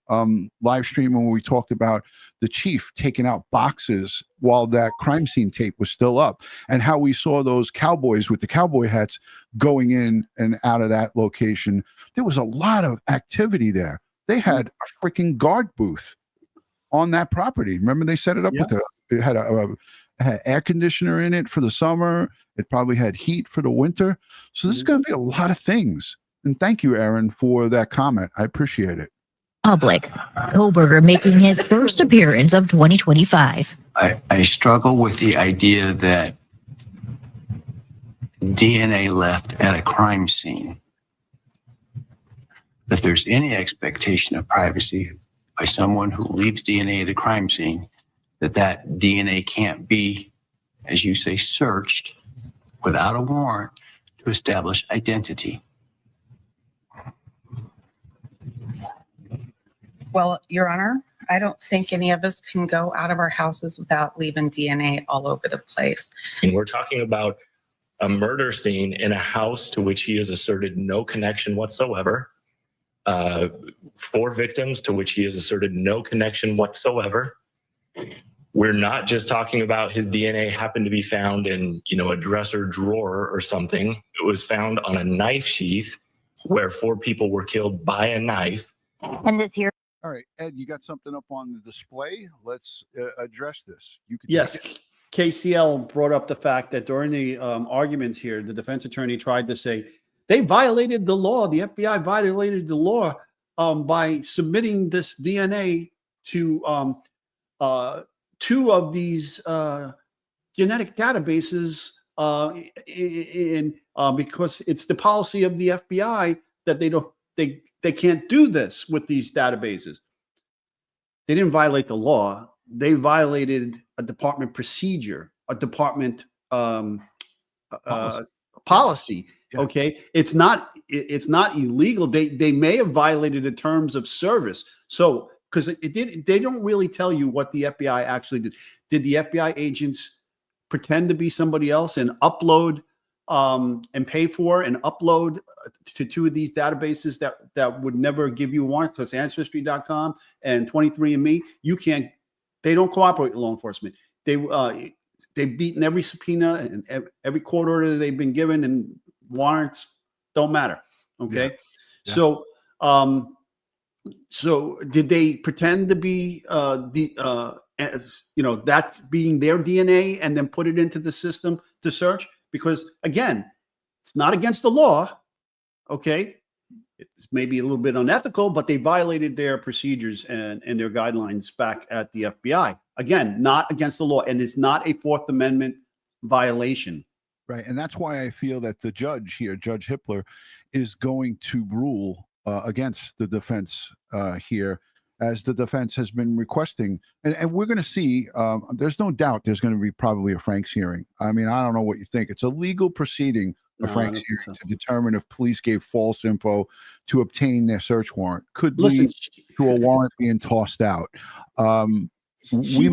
live stream when we talked about the chief taking out boxes while that crime scene tape was still up, and how we saw those cowboys with the cowboy hats going in and out of that location. There was a lot of activity there. They had a freaking guard booth on that property. Remember, they set it up it had had air conditioner in it for the summer. It probably had heat for the winter. So this is going to be a lot of things. And thank you, Aaron, for that comment. I appreciate it. Public. Kohberger making his first appearance of 2025. I struggle with the idea that DNA left at a crime scene, that there's any expectation of privacy by someone who leaves DNA at a crime scene, that DNA can't be, as you say, searched without a warrant to establish identity. Well, Your Honor, I don't think any of us can go out of our houses without leaving DNA all over the place. And we're talking about a murder scene in a house to which he has asserted no connection whatsoever. 4 victims to which he has asserted no connection whatsoever. We're not just talking about his DNA happened to be found in, a dresser drawer or something. It was found on a knife sheath where 4 people were killed by a knife. And this here. All right, Ed, you got something up on the display? Let's address this. You can Yes. KCL brought up the fact that during the arguments here, the defense attorney tried to say they violated the law. The FBI violated the law by submitting this DNA to 2 of these genetic databases because it's the policy of the FBI that they can't do this with these databases. They didn't violate the law. They violated a department procedure, a department policy. Yeah. Okay, it's not illegal. They may have violated the terms of service. So because they don't really tell you what the FBI actually did. Did the FBI agents pretend to be somebody else and upload and pay for and upload to two of these databases that would never give you a warrant, because Ancestry.com and 23andMe, you can't. They don't cooperate with law enforcement. They've beaten every subpoena and every court order they've been given, and warrants don't matter. Okay, yeah. So did they pretend to be as that being their DNA and then put it into the system to search? Because again, it's not against the law. Okay, it's maybe a little bit unethical, but they violated their procedures and their guidelines back at the FBI. Again, not against the law, and it's not a Fourth Amendment violation. Right, and that's why I feel that the judge here, Judge Hippler, is going to rule against the defense here, as the defense has been requesting. And we're going to see, there's no doubt there's going to be probably a Franks hearing. I mean, I don't know what you think. It's a legal proceeding, a Franks hearing, to determine if police gave false info to obtain their search warrant. Could lead to a warrant being tossed out. She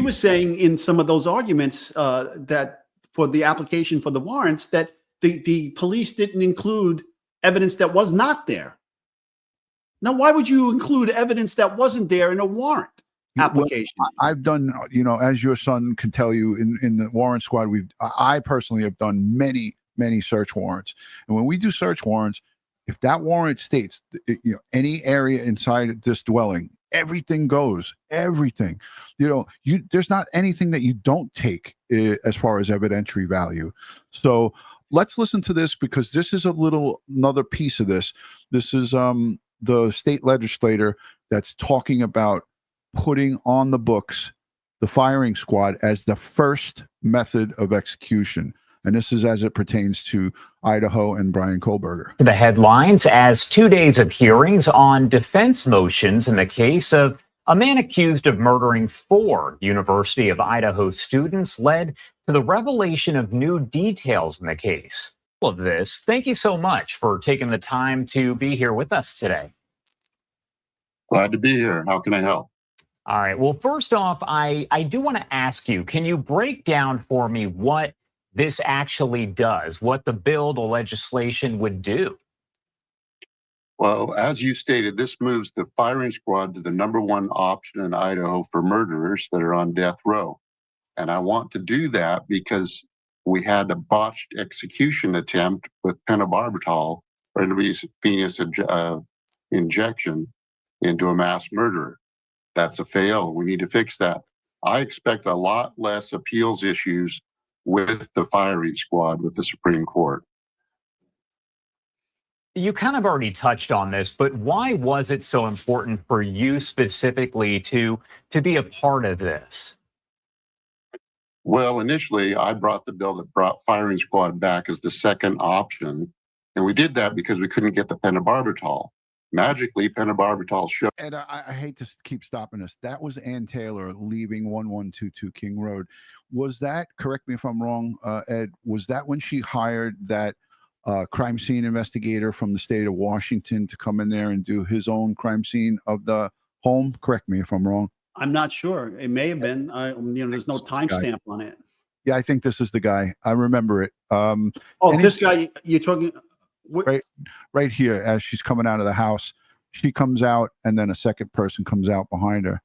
was saying in some of those arguments that for the application for the warrants, that the police didn't include evidence that was not there. Now, why would you include evidence that wasn't there in a warrant application? Well, I've done, as your son can tell you, in the warrant squad, I personally have done many search warrants. And when we do search warrants, if that warrant states, any area inside this dwelling, everything goes, everything. There's not anything that you don't take as far as evidentiary value. So let's listen to this, because this is another piece of this. This is the state legislator that's talking about putting on the books the firing squad as the first method of execution. And this is as it pertains to Idaho and Bryan Kohberger. The headlines, as 2 days of hearings on defense motions in the case of a man accused of murdering 4 University of Idaho students led to the revelation of new details in the case. All of this, thank you so much for taking the time to be here with us today. Glad to be here. How can I help? All right. Well, first off, I do want to ask you, can you break down for me what this actually does, what the bill, the legislation would do? Well, as you stated, this moves the firing squad to the #1 option in Idaho for murderers that are on death row. And I want to do that because we had a botched execution attempt with pentobarbital or intravenous injection into a mass murderer. That's a fail. We need to fix that. I expect a lot less appeals issues with the firing squad with the Supreme Court. You kind of already touched on this, but why was it so important for you specifically to be a part of this? Well, initially, I brought the bill that brought firing squad back as the second option. And we did that because we couldn't get the pentobarbital. Magically, pentobarbital showed. And I hate to keep stopping us. That was Ann Taylor leaving 1122 King Road. Was that, correct me if I'm wrong, Ed, was that when she hired that crime scene investigator from the state of Washington to come in there and do his own crime scene of the home? Correct me if I'm wrong. I'm not sure. It may have been. There's no timestamp on it. Yeah, I think this is the guy. I remember it. This guy you're talking. Right here, as she's coming out of the house, she comes out, and then a second person comes out behind her.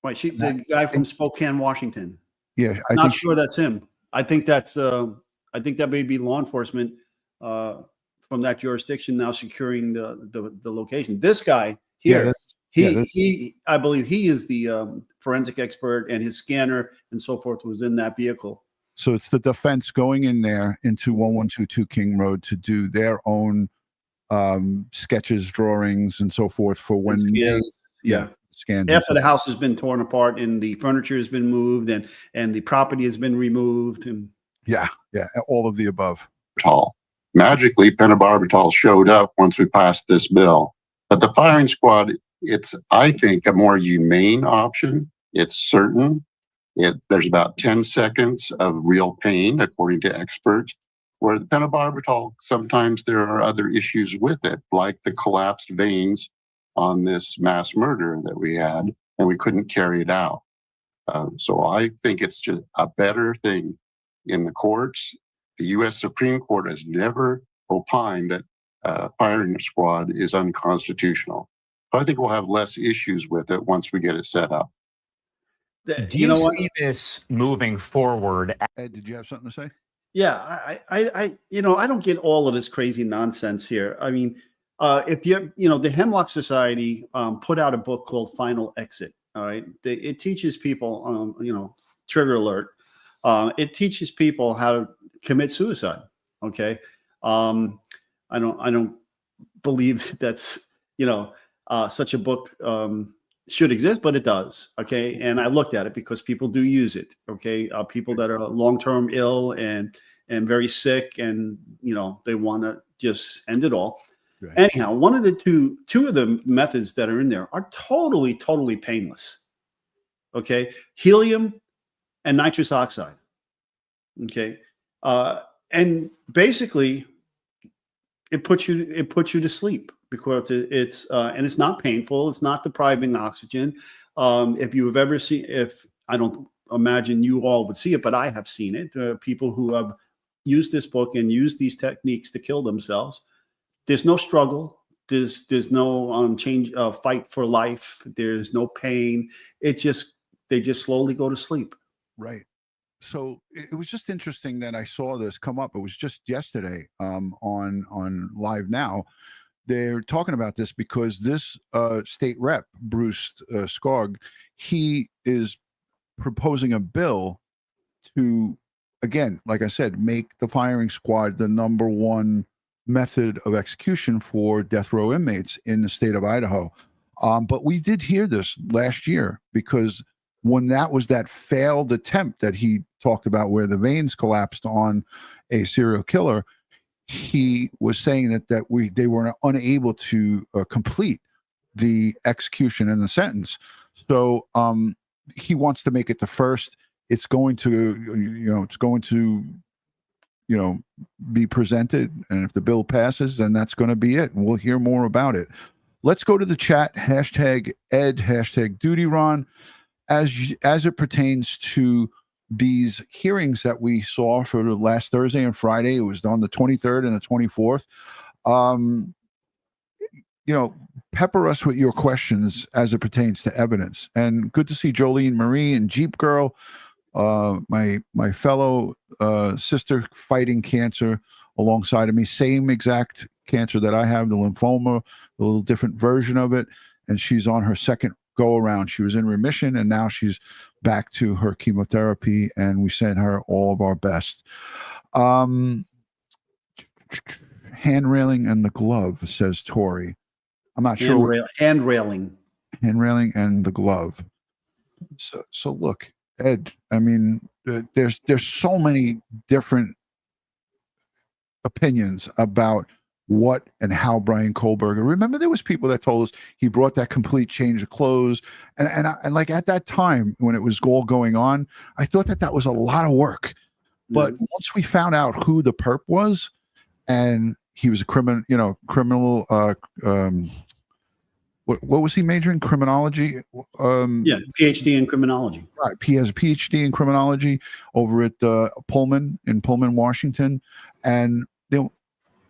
Right, the guy from Spokane, Washington. Yeah, I'm not sure that's him. I think that's. I think that may be law enforcement from that jurisdiction now securing the location. This guy here, I believe he is the forensic expert, and his scanner and so forth was in that vehicle. So it's the defense going in there into 1122 King Road to do their own sketches, drawings, and so forth for when scans. After the house has been torn apart and the furniture has been moved and the property has been removed. And all of the above. Magically, pentobarbital showed up once we passed this bill. But the firing squad, it's, I think, a more humane option. It's certain. There's about 10 seconds of real pain, according to experts, where the pentobarbital, sometimes there are other issues with it, like the collapsed veins on this mass murder that we had, and we couldn't carry it out. So I think it's just a better thing in the courts. The U.S. Supreme Court has never opined that firing squad is unconstitutional. So I think we'll have less issues with it once we get it set up. Do you see this moving forward? Ed, did you have something to say? Yeah, I don't get all of this crazy nonsense here. I mean, if the Hemlock Society put out a book called Final Exit. All right, it teaches people, trigger alert. It teaches people how to commit suicide. Okay, I don't believe that's such a book should exist, but it does. Okay, and I looked at it because people do use it. Okay, people that are long-term ill and very sick, and they want to just end it all. Right. Anyhow, one of the two of the methods that are in there are totally painless. Okay, helium and nitrous oxide. Okay, and basically, it puts you to sleep because it's not painful. It's not depriving oxygen. If you have ever seen, I don't imagine you all would see it, but I have seen it. People who have used this book and used these techniques to kill themselves. There's no struggle. There's no fight for life. There's no pain. they just slowly go to sleep. Right. So it was just interesting that I saw this come up. It was just yesterday on Live Now. They're talking about this because this state rep, Bruce Skog, he is proposing a bill to, again, like I said, make the firing squad the #1 method of execution for death row inmates in the state of Idaho. But we did hear this last year because when that was that failed attempt that he talked about where the veins collapsed on a serial killer, he was saying that they were unable to complete the execution and the sentence. So he wants to make it the first. It's going to be presented, and if the bill passes, then that's going to be it, and we'll hear more about it. Let's go to the chat. #Ed, #DutyRon. As it pertains to these hearings that we saw for the last Thursday and Friday, it was on the 23rd and the 24th. Pepper us with your questions as it pertains to evidence. And good to see Jolene Marie and Jeep Girl, my fellow sister fighting cancer alongside of me. Same exact cancer that I have, the lymphoma, a little different version of it. And she's on her second go around. She was in remission, and now she's back to her chemotherapy, and we send her all of our best. Hand railing and the glove, says Tori. I'm not sure. Hand railing and the glove. So look, Ed, I mean, there's so many different opinions about what and how Brian Kohberger. Remember, there was people that told us he brought that complete change of clothes, and like at that time when it was all going on, I thought that was a lot of work. But once we found out who the perp was, and he was a criminal. What was he majoring? Criminology. PhD in criminology. Right. He has a PhD in criminology over at Pullman in Pullman, Washington, and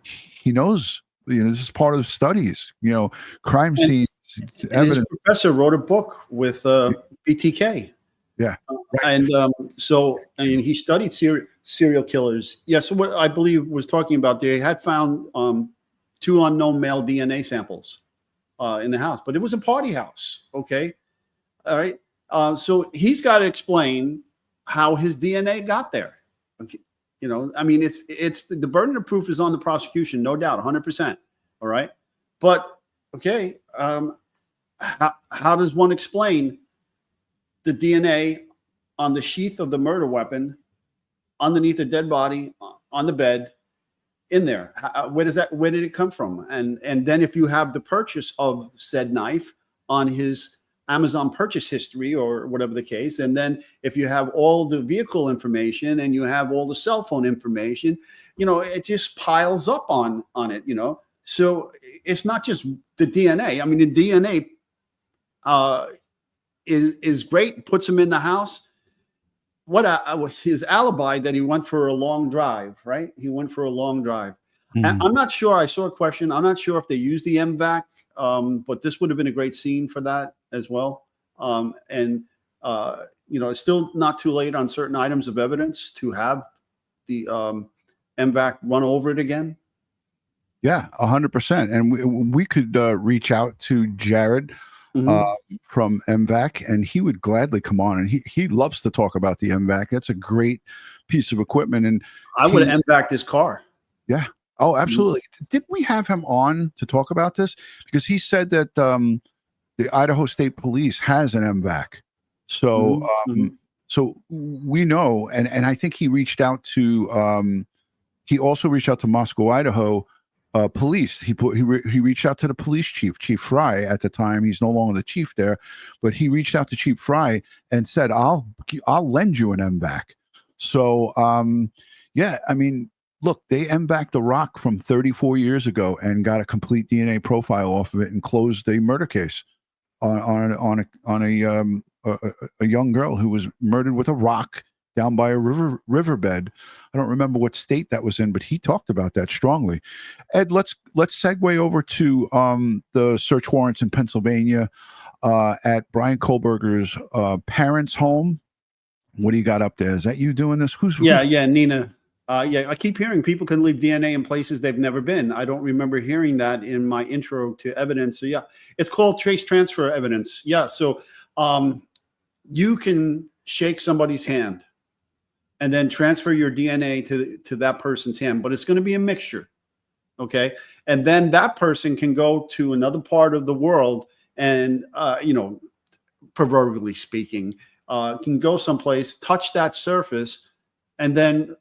he knows, this is part of the studies, crime scenes, evidence. His professor wrote a book with BTK. Yeah. And he studied serial killers. Yes. Yeah, so what I believe was talking about, they had found 2 unknown male DNA samples in the house, but it was a party house. Okay. All right. So he's got to explain how his DNA got there. Okay. It's the burden of proof is on the prosecution, no doubt, 100%. All right. But, okay, how does one explain the DNA on the sheath of the murder weapon underneath the dead body on the bed in there? Where did it come from? And then if you have the purchase of said knife on his Amazon purchase history or whatever the case, and then if you have all the vehicle information and you have all the cell phone information, it just piles up on it. So it's not just the DNA. I mean, the DNA is great, puts them in the house. his alibi that he went for a long drive, right? He went for a long drive. Mhm. I'm not sure. I saw a question. I'm not sure if they used the MVAC, but this would have been a great scene for that as well. It's still not too late on certain items of evidence to have the MVAC run over it again. Yeah, 100%. And we could reach out to Jared from MVAC, and he would gladly come on. And he loves to talk about the MVAC. That's a great piece of equipment. And I would have MVAC'd this car. Yeah. Oh, absolutely. Didn't we have him on to talk about this? Because he said that the Idaho State Police has an MVAC. So so we know, and I think he reached out to he also reached out to Moscow, Idaho police. He reached out to the police chief, Chief Fry at the time. He's no longer the chief there, but he reached out to Chief Fry and said, I'll lend you an MVAC. So yeah, I mean, look, they MVAC'd the rock from 34 years ago and got a complete DNA profile off of it and closed a murder case on a young girl who was murdered with a rock down by a riverbed. I don't remember what state that was in, but he talked about that strongly. Ed, let's segue over to the search warrants in Pennsylvania at Brian Kohberger's parents' home. What do you got up there? Is that you doing this? Yeah, Nina. Yeah, I keep hearing people can leave DNA in places they've never been. I don't remember hearing that in my intro to evidence. So yeah, it's called trace transfer evidence. Yeah, so you can shake somebody's hand and then transfer your DNA to that person's hand, but it's going to be a mixture, okay? And then that person can go to another part of the world and, proverbially speaking, can go someplace, touch that surface, and then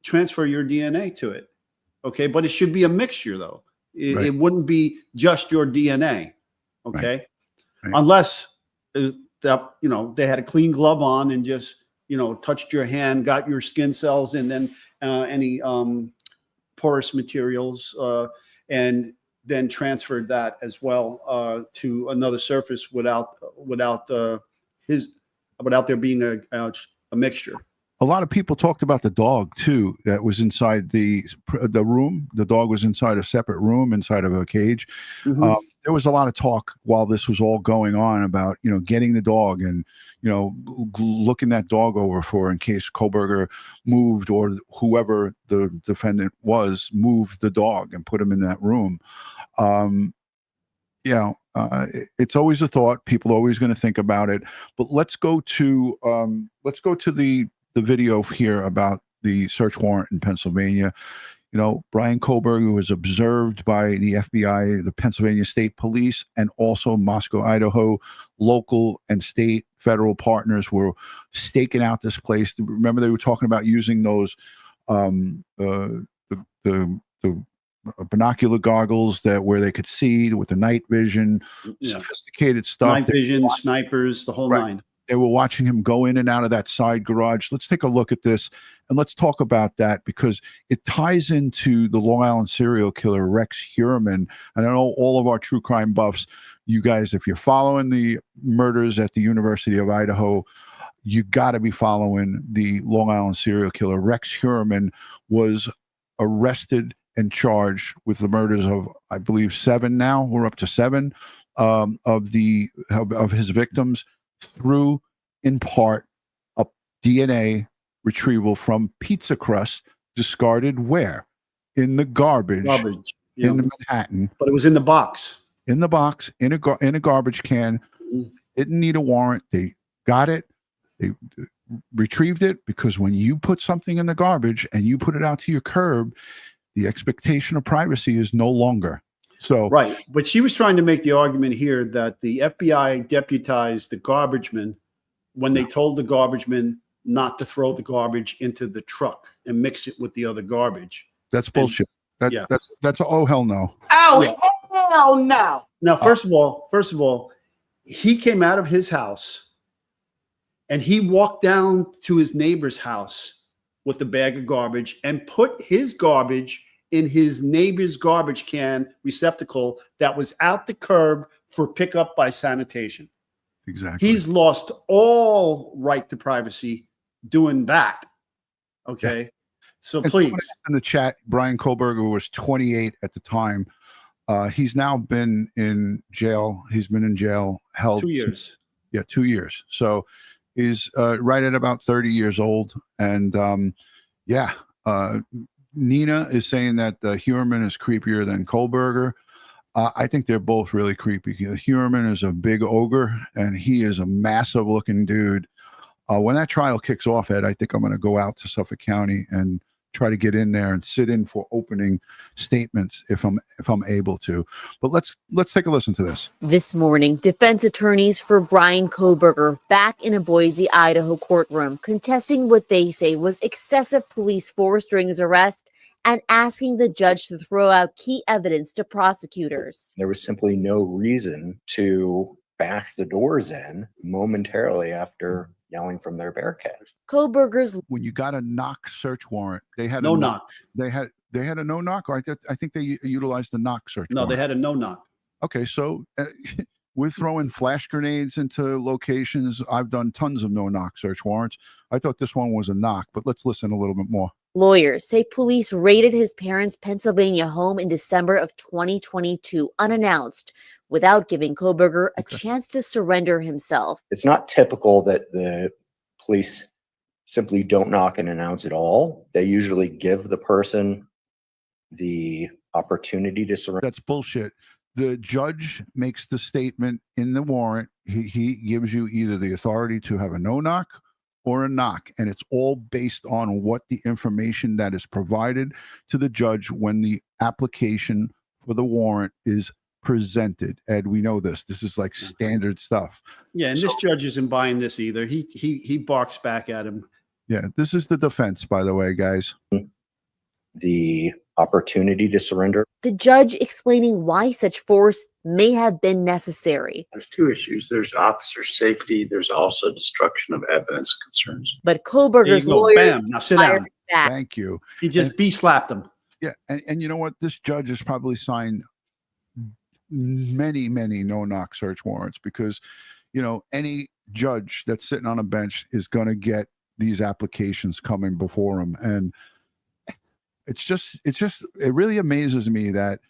transfer your DNA to it, okay? But it should be a mixture, though. It wouldn't be just your DNA, okay? Right. Unless that they had a clean glove on and just touched your hand, got your skin cells, and then any porous materials, and then transferred that as well to another surface without there being a mixture. A lot of people talked about the dog too that was inside the room. The dog was inside a separate room, inside of a cage. There was a lot of talk while this was all going on about getting the dog and looking that dog over for in case Kohberger moved or whoever the defendant was moved the dog and put him in that room. It's always a thought. People are always going to think about it. But let's go to the video here about the search warrant in Pennsylvania. Brian Kohberger was observed by the FBI, the Pennsylvania State Police, and also Moscow, Idaho. Local and state federal partners were staking out this place. Remember, they were talking about using those the binocular goggles where they could see with the night vision, sophisticated stuff. Night vision, snipers, the whole nine. They were watching him go in and out of that side garage. Let's take a look at this and let's talk about that because it ties into the Long Island serial killer Rex Heuermann. And I know all of our true crime buffs, you guys, if you're following the murders at the University of Idaho, you got to be following the Long Island serial killer. Rex Heuermann was arrested and charged with the murders of, I believe, 7 now. We're up to 7 of his victims, through, in part, a DNA retrieval from pizza crust discarded where? In the garbage in Manhattan. But it was in the box. In the box, in a garbage can. Didn't need a warrant. They got it. They retrieved it because when you put something in the garbage and you put it out to your curb, the expectation of privacy is no longer. So right, but she was trying to make the argument here that the FBI deputized the garbage man when they told the garbage man not to throw the garbage into the truck and mix it with the other garbage. That's bullshit. That's oh hell no. Oh hell no. Now, first of all, he came out of his house and he walked down to his neighbor's house with the bag of garbage and put his garbage in his neighbor's garbage can receptacle that was out the curb for pickup by sanitation. Exactly. He's lost all right to privacy doing that. Okay. Yeah. So And please. someone asked in the chat, Brian Kohberger was 28 at the time. He's now been in jail. He's been in jail, held 2 years. 2 years. So he's right at about 30 years old. And Nina is saying that Huerman is creepier than Kohberger. I think they're both really creepy. Huerman is a big ogre, and he is a massive looking dude. When that trial kicks off, Ed, I think I'm going to go out to Suffolk County and try to get in there and sit in for opening statements if I'm able to. But let's take a listen to this. This morning, defense attorneys for Brian Kohberger back in a Boise, Idaho courtroom, contesting what they say was excessive police force during his arrest and asking the judge to throw out key evidence to prosecutors. There was simply no reason to bash the doors in momentarily after yelling from their barricades. Kohberger's When you got a knock search warrant, they had No a knock. They had a no knock. Or I think they utilized the knock search. No, warrant. they had a no knock. Okay, so we're throwing flash grenades into locations. I've done tons of no knock search warrants. I thought this one was a knock, but let's listen a little bit more. lawyers say police raided his parents' Pennsylvania home in December of 2022 unannounced, without giving Kohberger a chance to surrender himself. It's not typical that the police simply don't knock and announce at all. They usually give the person the opportunity to surrender. That's bullshit. The judge makes the statement in the warrant. He gives you either the authority to have a no knock or a knock, and it's all based on what the information that is provided to the judge when the application for the warrant is presented. Ed, we know this. This is like standard stuff. Yeah, and this judge isn't buying this either. He barks back at him. Yeah, this is the defense, by the way, guys. The opportunity to surrender. The judge explaining why such force may have been necessary. There's two issues. There's officer safety. There's also destruction of evidence concerns. But Kohberger's There you go. lawyers Bam. Now sit down. fired back. Thank you. He just slapped him. Yeah, and you know what? This judge has probably signed many no-knock search warrants because, you know, any judge that's sitting on a bench is going to get these applications coming before him. And it really amazes me that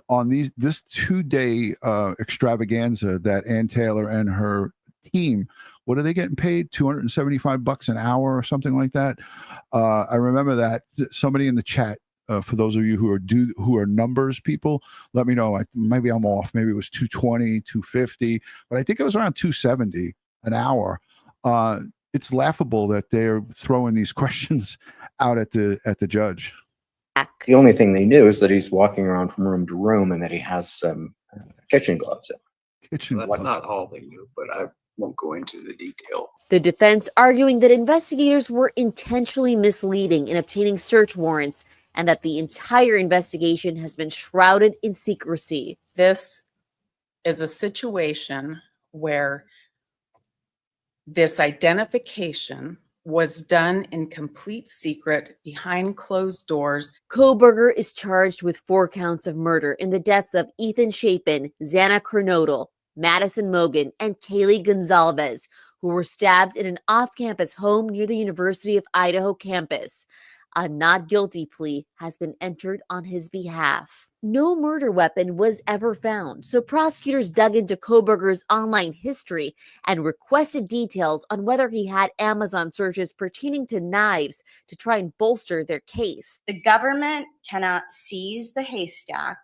on this 2-day extravaganza that Ann Taylor and her team, what are they getting paid? $275 an hour or something like that. I remember that somebody in the chat, for those of you who are numbers people, let me know. Maybe I'm off. Maybe it was 220, 250, but I think it was around 270 an hour. It's laughable that they're throwing these questions out at the judge. The only thing they knew is that he's walking around from room to room and that he has some kitchen gloves on. That's not all they knew, but I won't go into the detail. The defense arguing that investigators were intentionally misleading in obtaining search warrants and that the entire investigation has been shrouded in secrecy. This is a situation where this identification was done in complete secret behind closed doors. Kohberger is charged with 4 counts of murder in the deaths of Ethan Chapin, Xana Kernodle, Madison Mogan, and Kaylee Gonzalez, who were stabbed in an off-campus home near the University of Idaho campus. A not guilty plea has been entered on his behalf. No murder weapon was ever found, so prosecutors dug into Kohberger's online history and requested details on whether he had Amazon searches pertaining to knives to try and bolster their case. The government cannot seize the haystack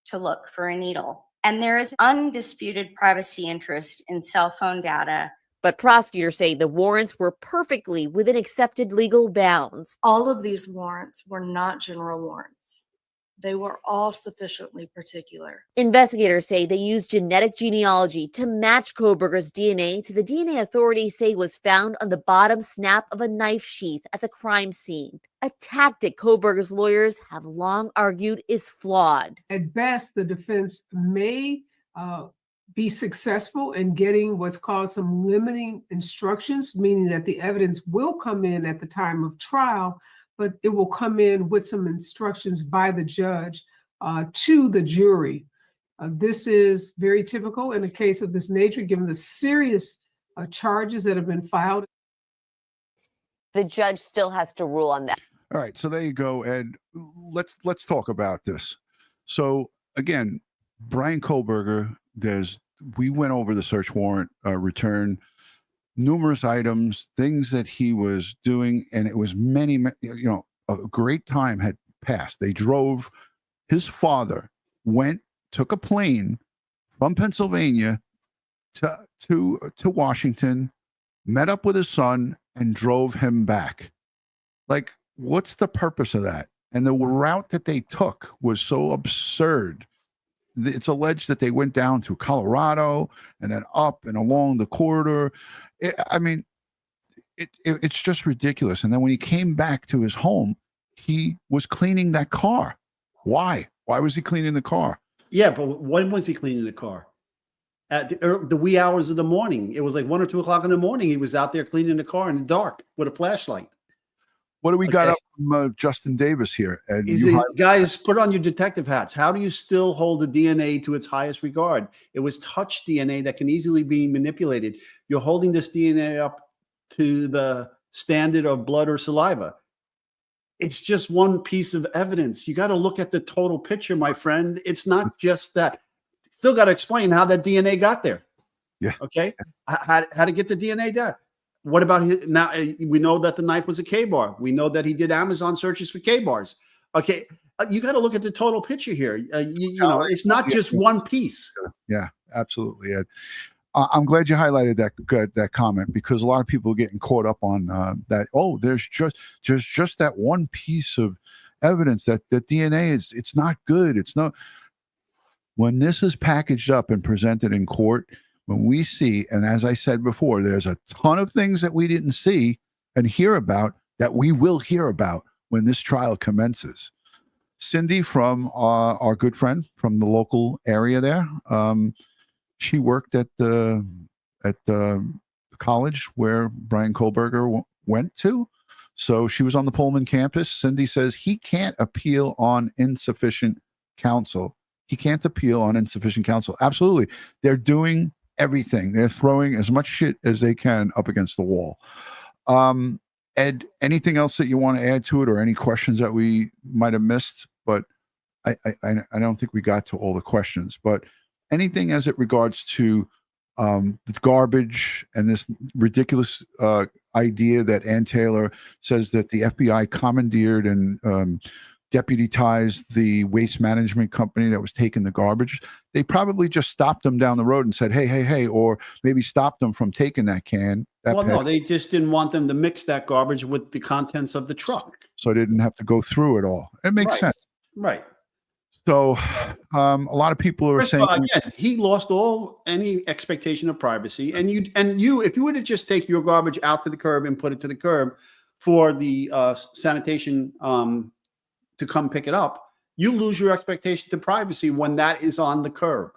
to look for a needle, and there is undisputed privacy interest in cell phone data. But prosecutors say the warrants were perfectly within accepted legal bounds. All of these warrants were not general warrants. They were all sufficiently particular. Investigators say they used genetic genealogy to match Kohberger's DNA to the DNA authorities say was found on the bottom snap of a knife sheath at the crime scene. A tactic Kohberger's lawyers have long argued is flawed. At best, the defense may be successful in getting what's called some limiting instructions, meaning that the evidence will come in at the time of trial, but it will come in with some instructions by the judge to the jury. This is very typical in a case of this nature, given the serious charges that have been filed. the judge still has to rule on that. All right, so there you go, Ed. Let's talk about this. So again, Brian Kohberger, we went over the search warrant return, numerous items, things that he was doing, and it was a great time had passed. They drove. His father took a plane from Pennsylvania to Washington, met up with his son, and drove him back. Like, what's the purpose of that? And the route that they took was so absurd. It's alleged that they went down through Colorado and then up and along the corridor. It's just ridiculous. And then when he came back to his home, he was cleaning that car. Why? Why was he cleaning the car? Yeah, but when was he cleaning the car? At the wee hours of the morning. It was like 1 or 2 o'clock in the morning. He was out there cleaning the car in the dark with a flashlight. What do we got up from Justin Davis here? And guys, put on your detective hats. How do you still hold the DNA to its highest regard? It was touch DNA that can easily be manipulated. You're holding this DNA up to the standard of blood or saliva. It's just one piece of evidence. You got to look at the total picture, my friend. It's not just that. Still got to explain how that DNA got there. Yeah. Okay. How to get the DNA there. What about his, now? We know that the knife was a K-bar. We know that he did Amazon searches for K-bars. Okay. You got to look at the total picture here. You know, it's not just one piece. Yeah, absolutely, Ed. I'm glad you highlighted that comment, because a lot of people are getting caught up on that. Oh, there's just that one piece of evidence that DNA it's not good. It's not. When this is packaged up and presented in court, when we see, and as I said before, there's a ton of things that we didn't see and hear about that we will hear about when this trial commences. Cindy, from our good friend from the local area there, she worked at the college where Brian Kohberger went to. So she was on the Pullman campus. Cindy says he can't appeal on insufficient counsel. He can't appeal on insufficient counsel. Absolutely. They're doing everything. They're throwing as much shit as they can up against the wall. Ed, anything else that you want to add to it, or any questions that we might have missed? But I don't think we got to all the questions. But anything as it regards to the garbage and this ridiculous idea that Ann Taylor says that the FBI commandeered and deputized the waste management company that was taking the garbage. They probably just stopped them down the road and said, hey, or maybe stopped them from taking that can. No, they just didn't want them to mix that garbage with the contents of the truck. So they didn't have to go through it all. It makes sense. Right. So a lot of people are saying, again, he lost any expectation of privacy. And you, if you were to just take your garbage out to the curb and put it to the curb for the sanitation to come pick it up, you lose your expectation to privacy when that is on the curb.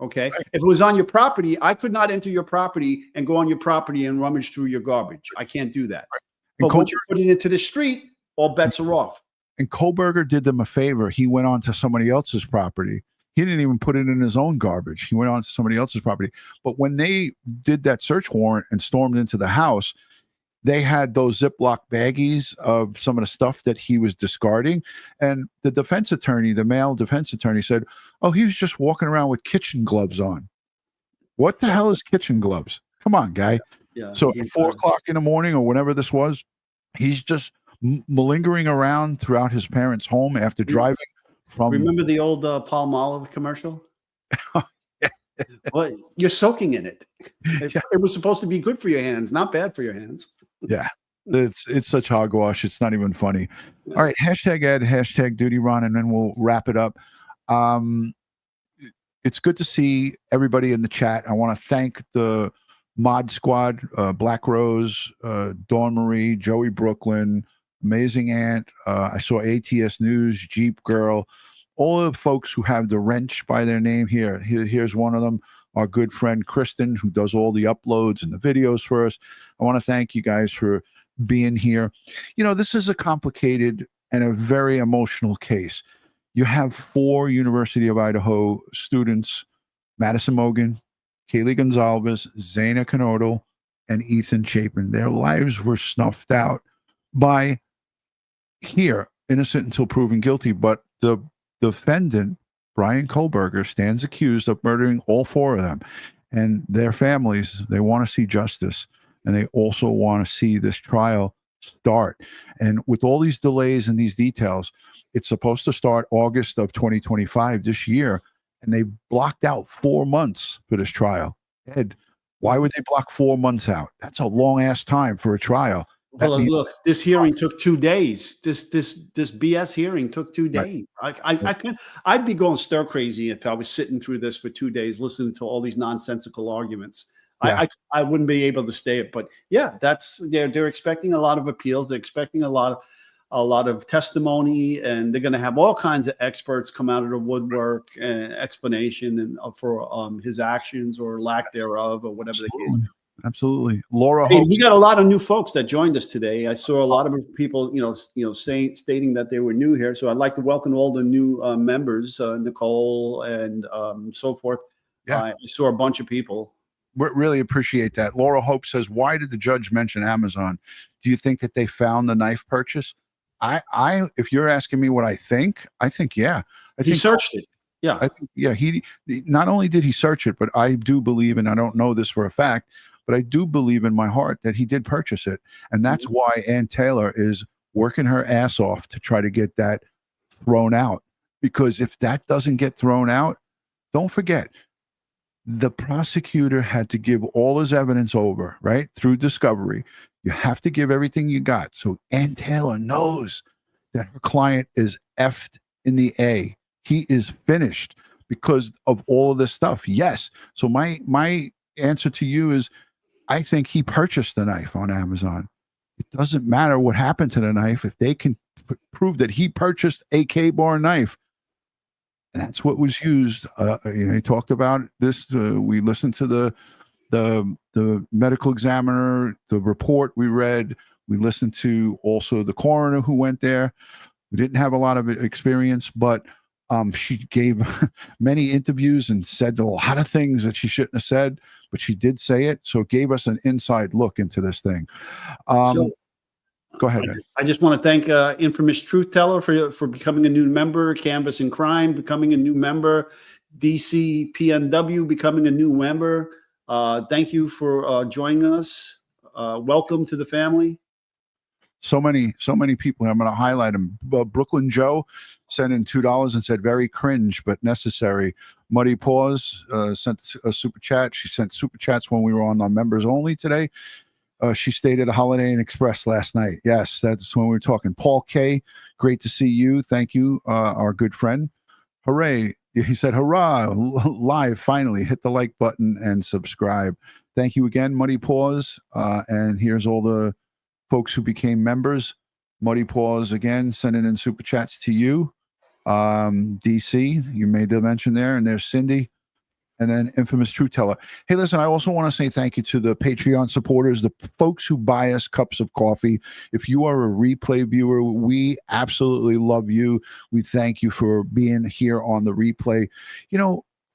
Okay. Right. If it was on your property, I could not enter your property and go on your property and rummage through your garbage. I can't do that. Right. But when you're putting it to the street, all bets are off. And Kohberger did them a favor. He went on to somebody else's property. He didn't even put it in his own garbage. He went on to somebody else's property. But when they did that search warrant and stormed into the house, they had those Ziploc baggies of some of the stuff that he was discarding. And the defense attorney, the male defense attorney, said, oh, he was just walking around with kitchen gloves on. What the hell is kitchen gloves? Come on, guy. Yeah, so at 4 o'clock in the morning or whenever this was, he's just malingering around throughout his parents' home after driving from. Remember the old Palmolive commercial? Well, you're soaking in it. It was supposed to be good for your hands, not bad for your hands. Yeah, it's such hogwash. It's not even funny. All right, hashtag Ed, hashtag DutyRon, and then we'll wrap it up. It's good to see everybody in the chat. I want to thank the mod squad, Black Rose, Dawn Marie, Joey Brooklyn, Amazing Ant. I saw ATS News, Jeep Girl, all of the folks who have the wrench by their name here. Here's one of them, our good friend Kristen, who does all the uploads and the videos for us. I want to thank you guys for being here. You know, this is a complicated and a very emotional case. You have 4 University of Idaho students, Madison Mogan, Kaylee Gonzalez, Zaina Canodal, and Ethan Chapin. Their lives were snuffed out by here, innocent until proven guilty. But the defendant, Bryan Kohberger, stands accused of murdering all 4 of them. And their families, they want to see justice. And they also want to see this trial start. And with all these delays and these details, it's supposed to start August of 2025 this year. And they blocked out 4 months for this trial. Ed, why would they block 4 months out? That's a long ass time for a trial. Well, look, this hearing took 2 days. This BS hearing took 2 days. I'd be going stir crazy if I was sitting through this for 2 days, listening to all these nonsensical arguments. Yeah. I wouldn't be able to stay it. But yeah, they're expecting a lot of appeals. They're expecting a lot of testimony, and they're going to have all kinds of experts come out of the woodwork and explanation and for his actions or lack thereof, or whatever the case. Absolutely. Laura, hey, we got a lot of new folks that joined us today. I saw a lot of people, stating that they were new here. So I'd like to welcome all the new members, Nicole and so forth. Yeah. I saw a bunch of people. We really appreciate that. Laura Hope says, why did the judge mention Amazon? Do you think that they found the knife purchase? If you're asking me what I think, yeah. He searched it. Yeah. I think, yeah, he not only did he search it, but I do believe, and I don't know this for a fact, but I do believe in my heart that he did purchase it. And that's why Ann Taylor is working her ass off to try to get that thrown out. Because if that doesn't get thrown out, don't forget, the prosecutor had to give all his evidence over, right? Through discovery. You have to give everything you got. So Ann Taylor knows that her client is effed in the A. He is finished because of all of this stuff. Yes. So my answer to you is, I think he purchased the knife on Amazon. It doesn't matter what happened to the knife. If they can prove that he purchased a K-bar knife, and that's what was used. He talked about this. We listened to the medical examiner, the report we read. We listened to also the coroner who went there. We didn't have a lot of experience, but she gave many interviews and said a lot of things that she shouldn't have said, but she did say it. So it gave us an inside look into this thing. Go ahead. I just want to thank Infamous Truth Teller for becoming a new member, Canvas and Crime becoming a new member, DC PNW becoming a new member. Thank you for joining us. Welcome to the family. So many people. I'm going to highlight them. Brooklyn Joe sent in $2 and said, very cringe, but necessary. Muddy Paws sent a super chat. She sent super chats when we were on members only today. She stayed at a Holiday Inn Express last night. Yes, that's when we were talking. Paul K, great to see you. Thank you, our good friend. Hooray. He said, hurrah, live, finally. Hit the like button and subscribe. Thank you again, Muddy Paws. And here's all the folks who became members. Muddy Paws again, sending in super chats to you. DC, you made the mention there, and there's Cindy, and then Infamous Truth Teller. Hey, listen, I also want to say thank you to the Patreon supporters, the folks who buy us cups of coffee. If you are a replay viewer, we absolutely love you. We thank you for being here on the replay.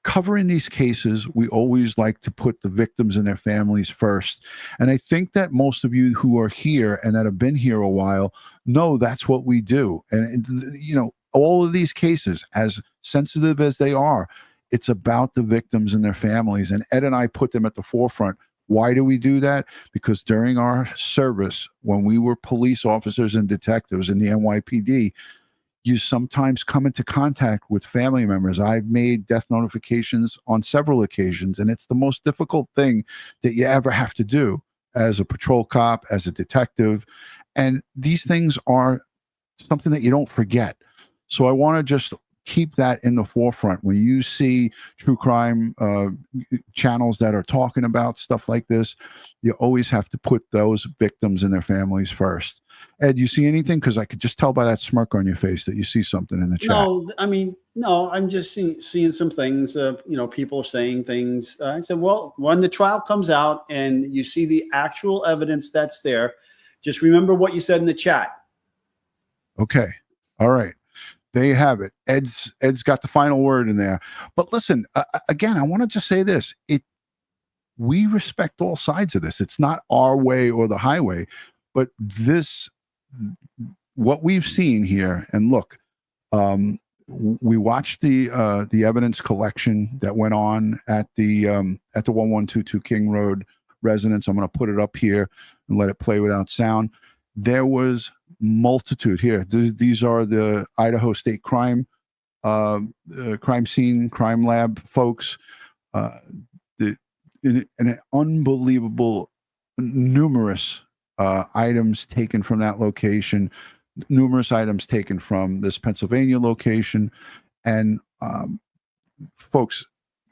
Covering these cases, we always like to put the victims and their families first. And I think that most of you who are here and that have been here a while know that's what we do. And, all of these cases, as sensitive as they are, it's about the victims and their families. And Ed and I put them at the forefront. Why do we do that? Because during our service, when we were police officers and detectives in the NYPD, you sometimes come into contact with family members. I've made death notifications on several occasions, and it's the most difficult thing that you ever have to do as a patrol cop, as a detective. And these things are something that you don't forget. So I want to just keep that in the forefront. When you see true crime channels that are talking about stuff like this, you always have to put those victims and their families first. Ed, you see anything? Because I could just tell by that smirk on your face that you see something in the chat. No, I'm just seeing some things. People are saying things. I said, well, when the trial comes out and you see the actual evidence that's there, just remember what you said in the chat. Okay. All right. There you have it. Ed's got the final word in there. But listen, again, I want to just say this. we respect all sides of this. It's not our way or the highway, but this, what we've seen here, and look, we watched the evidence collection that went on at the 1122 King Road residence. I'm going to put it up here and let it play without sound. There was multitude here. These are the Idaho State crime scene, crime lab folks. An unbelievable numerous items taken from that location, numerous items taken from this Pennsylvania location. And folks,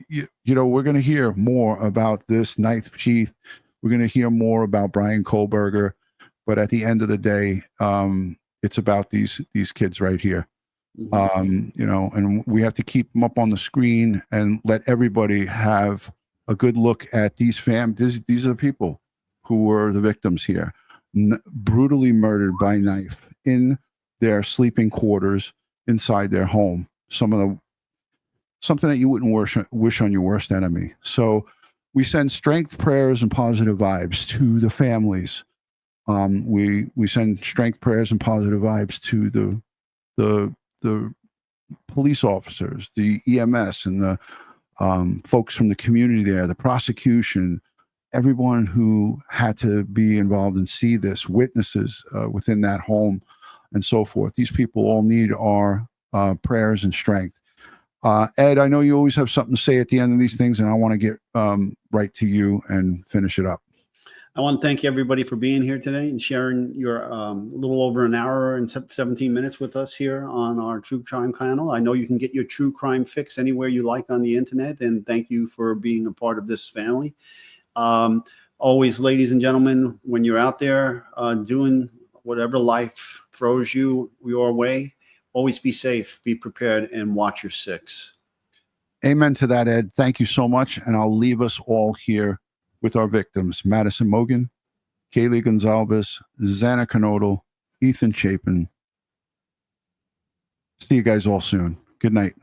you know, we're going to hear more about this knife sheath. We're going to hear more about Brian Kohberger. But at the end of the day, it's about these kids right here. You know, and we have to keep them up on the screen and let everybody have a good look at these families. These are people who were the victims here, brutally murdered by knife in their sleeping quarters inside their home. Something that you wouldn't wish on your worst enemy. So we send strength, prayers, and positive vibes to the families. We send strength, prayers, and positive vibes to the police officers, the EMS, and the folks from the community there, the prosecution, everyone who had to be involved and see this, witnesses within that home, and so forth. These people all need our prayers and strength. Ed, I know you always have something to say at the end of these things, and I want to get right to you and finish it up. I want to thank everybody for being here today and sharing your little over an hour and 17 minutes with us here on our True Crime channel. I know you can get your true crime fix anywhere you like on the internet, and thank you for being a part of this family. Always, ladies and gentlemen, when you're out there doing whatever life throws you your way, always be safe, be prepared, and watch your six. Amen to that, Ed. Thank you so much. And I'll leave us all here with our victims: Madison Mogan, Kaylee Gonzalez, Xana Knodel, Ethan Chapin. See you guys all soon. Good night.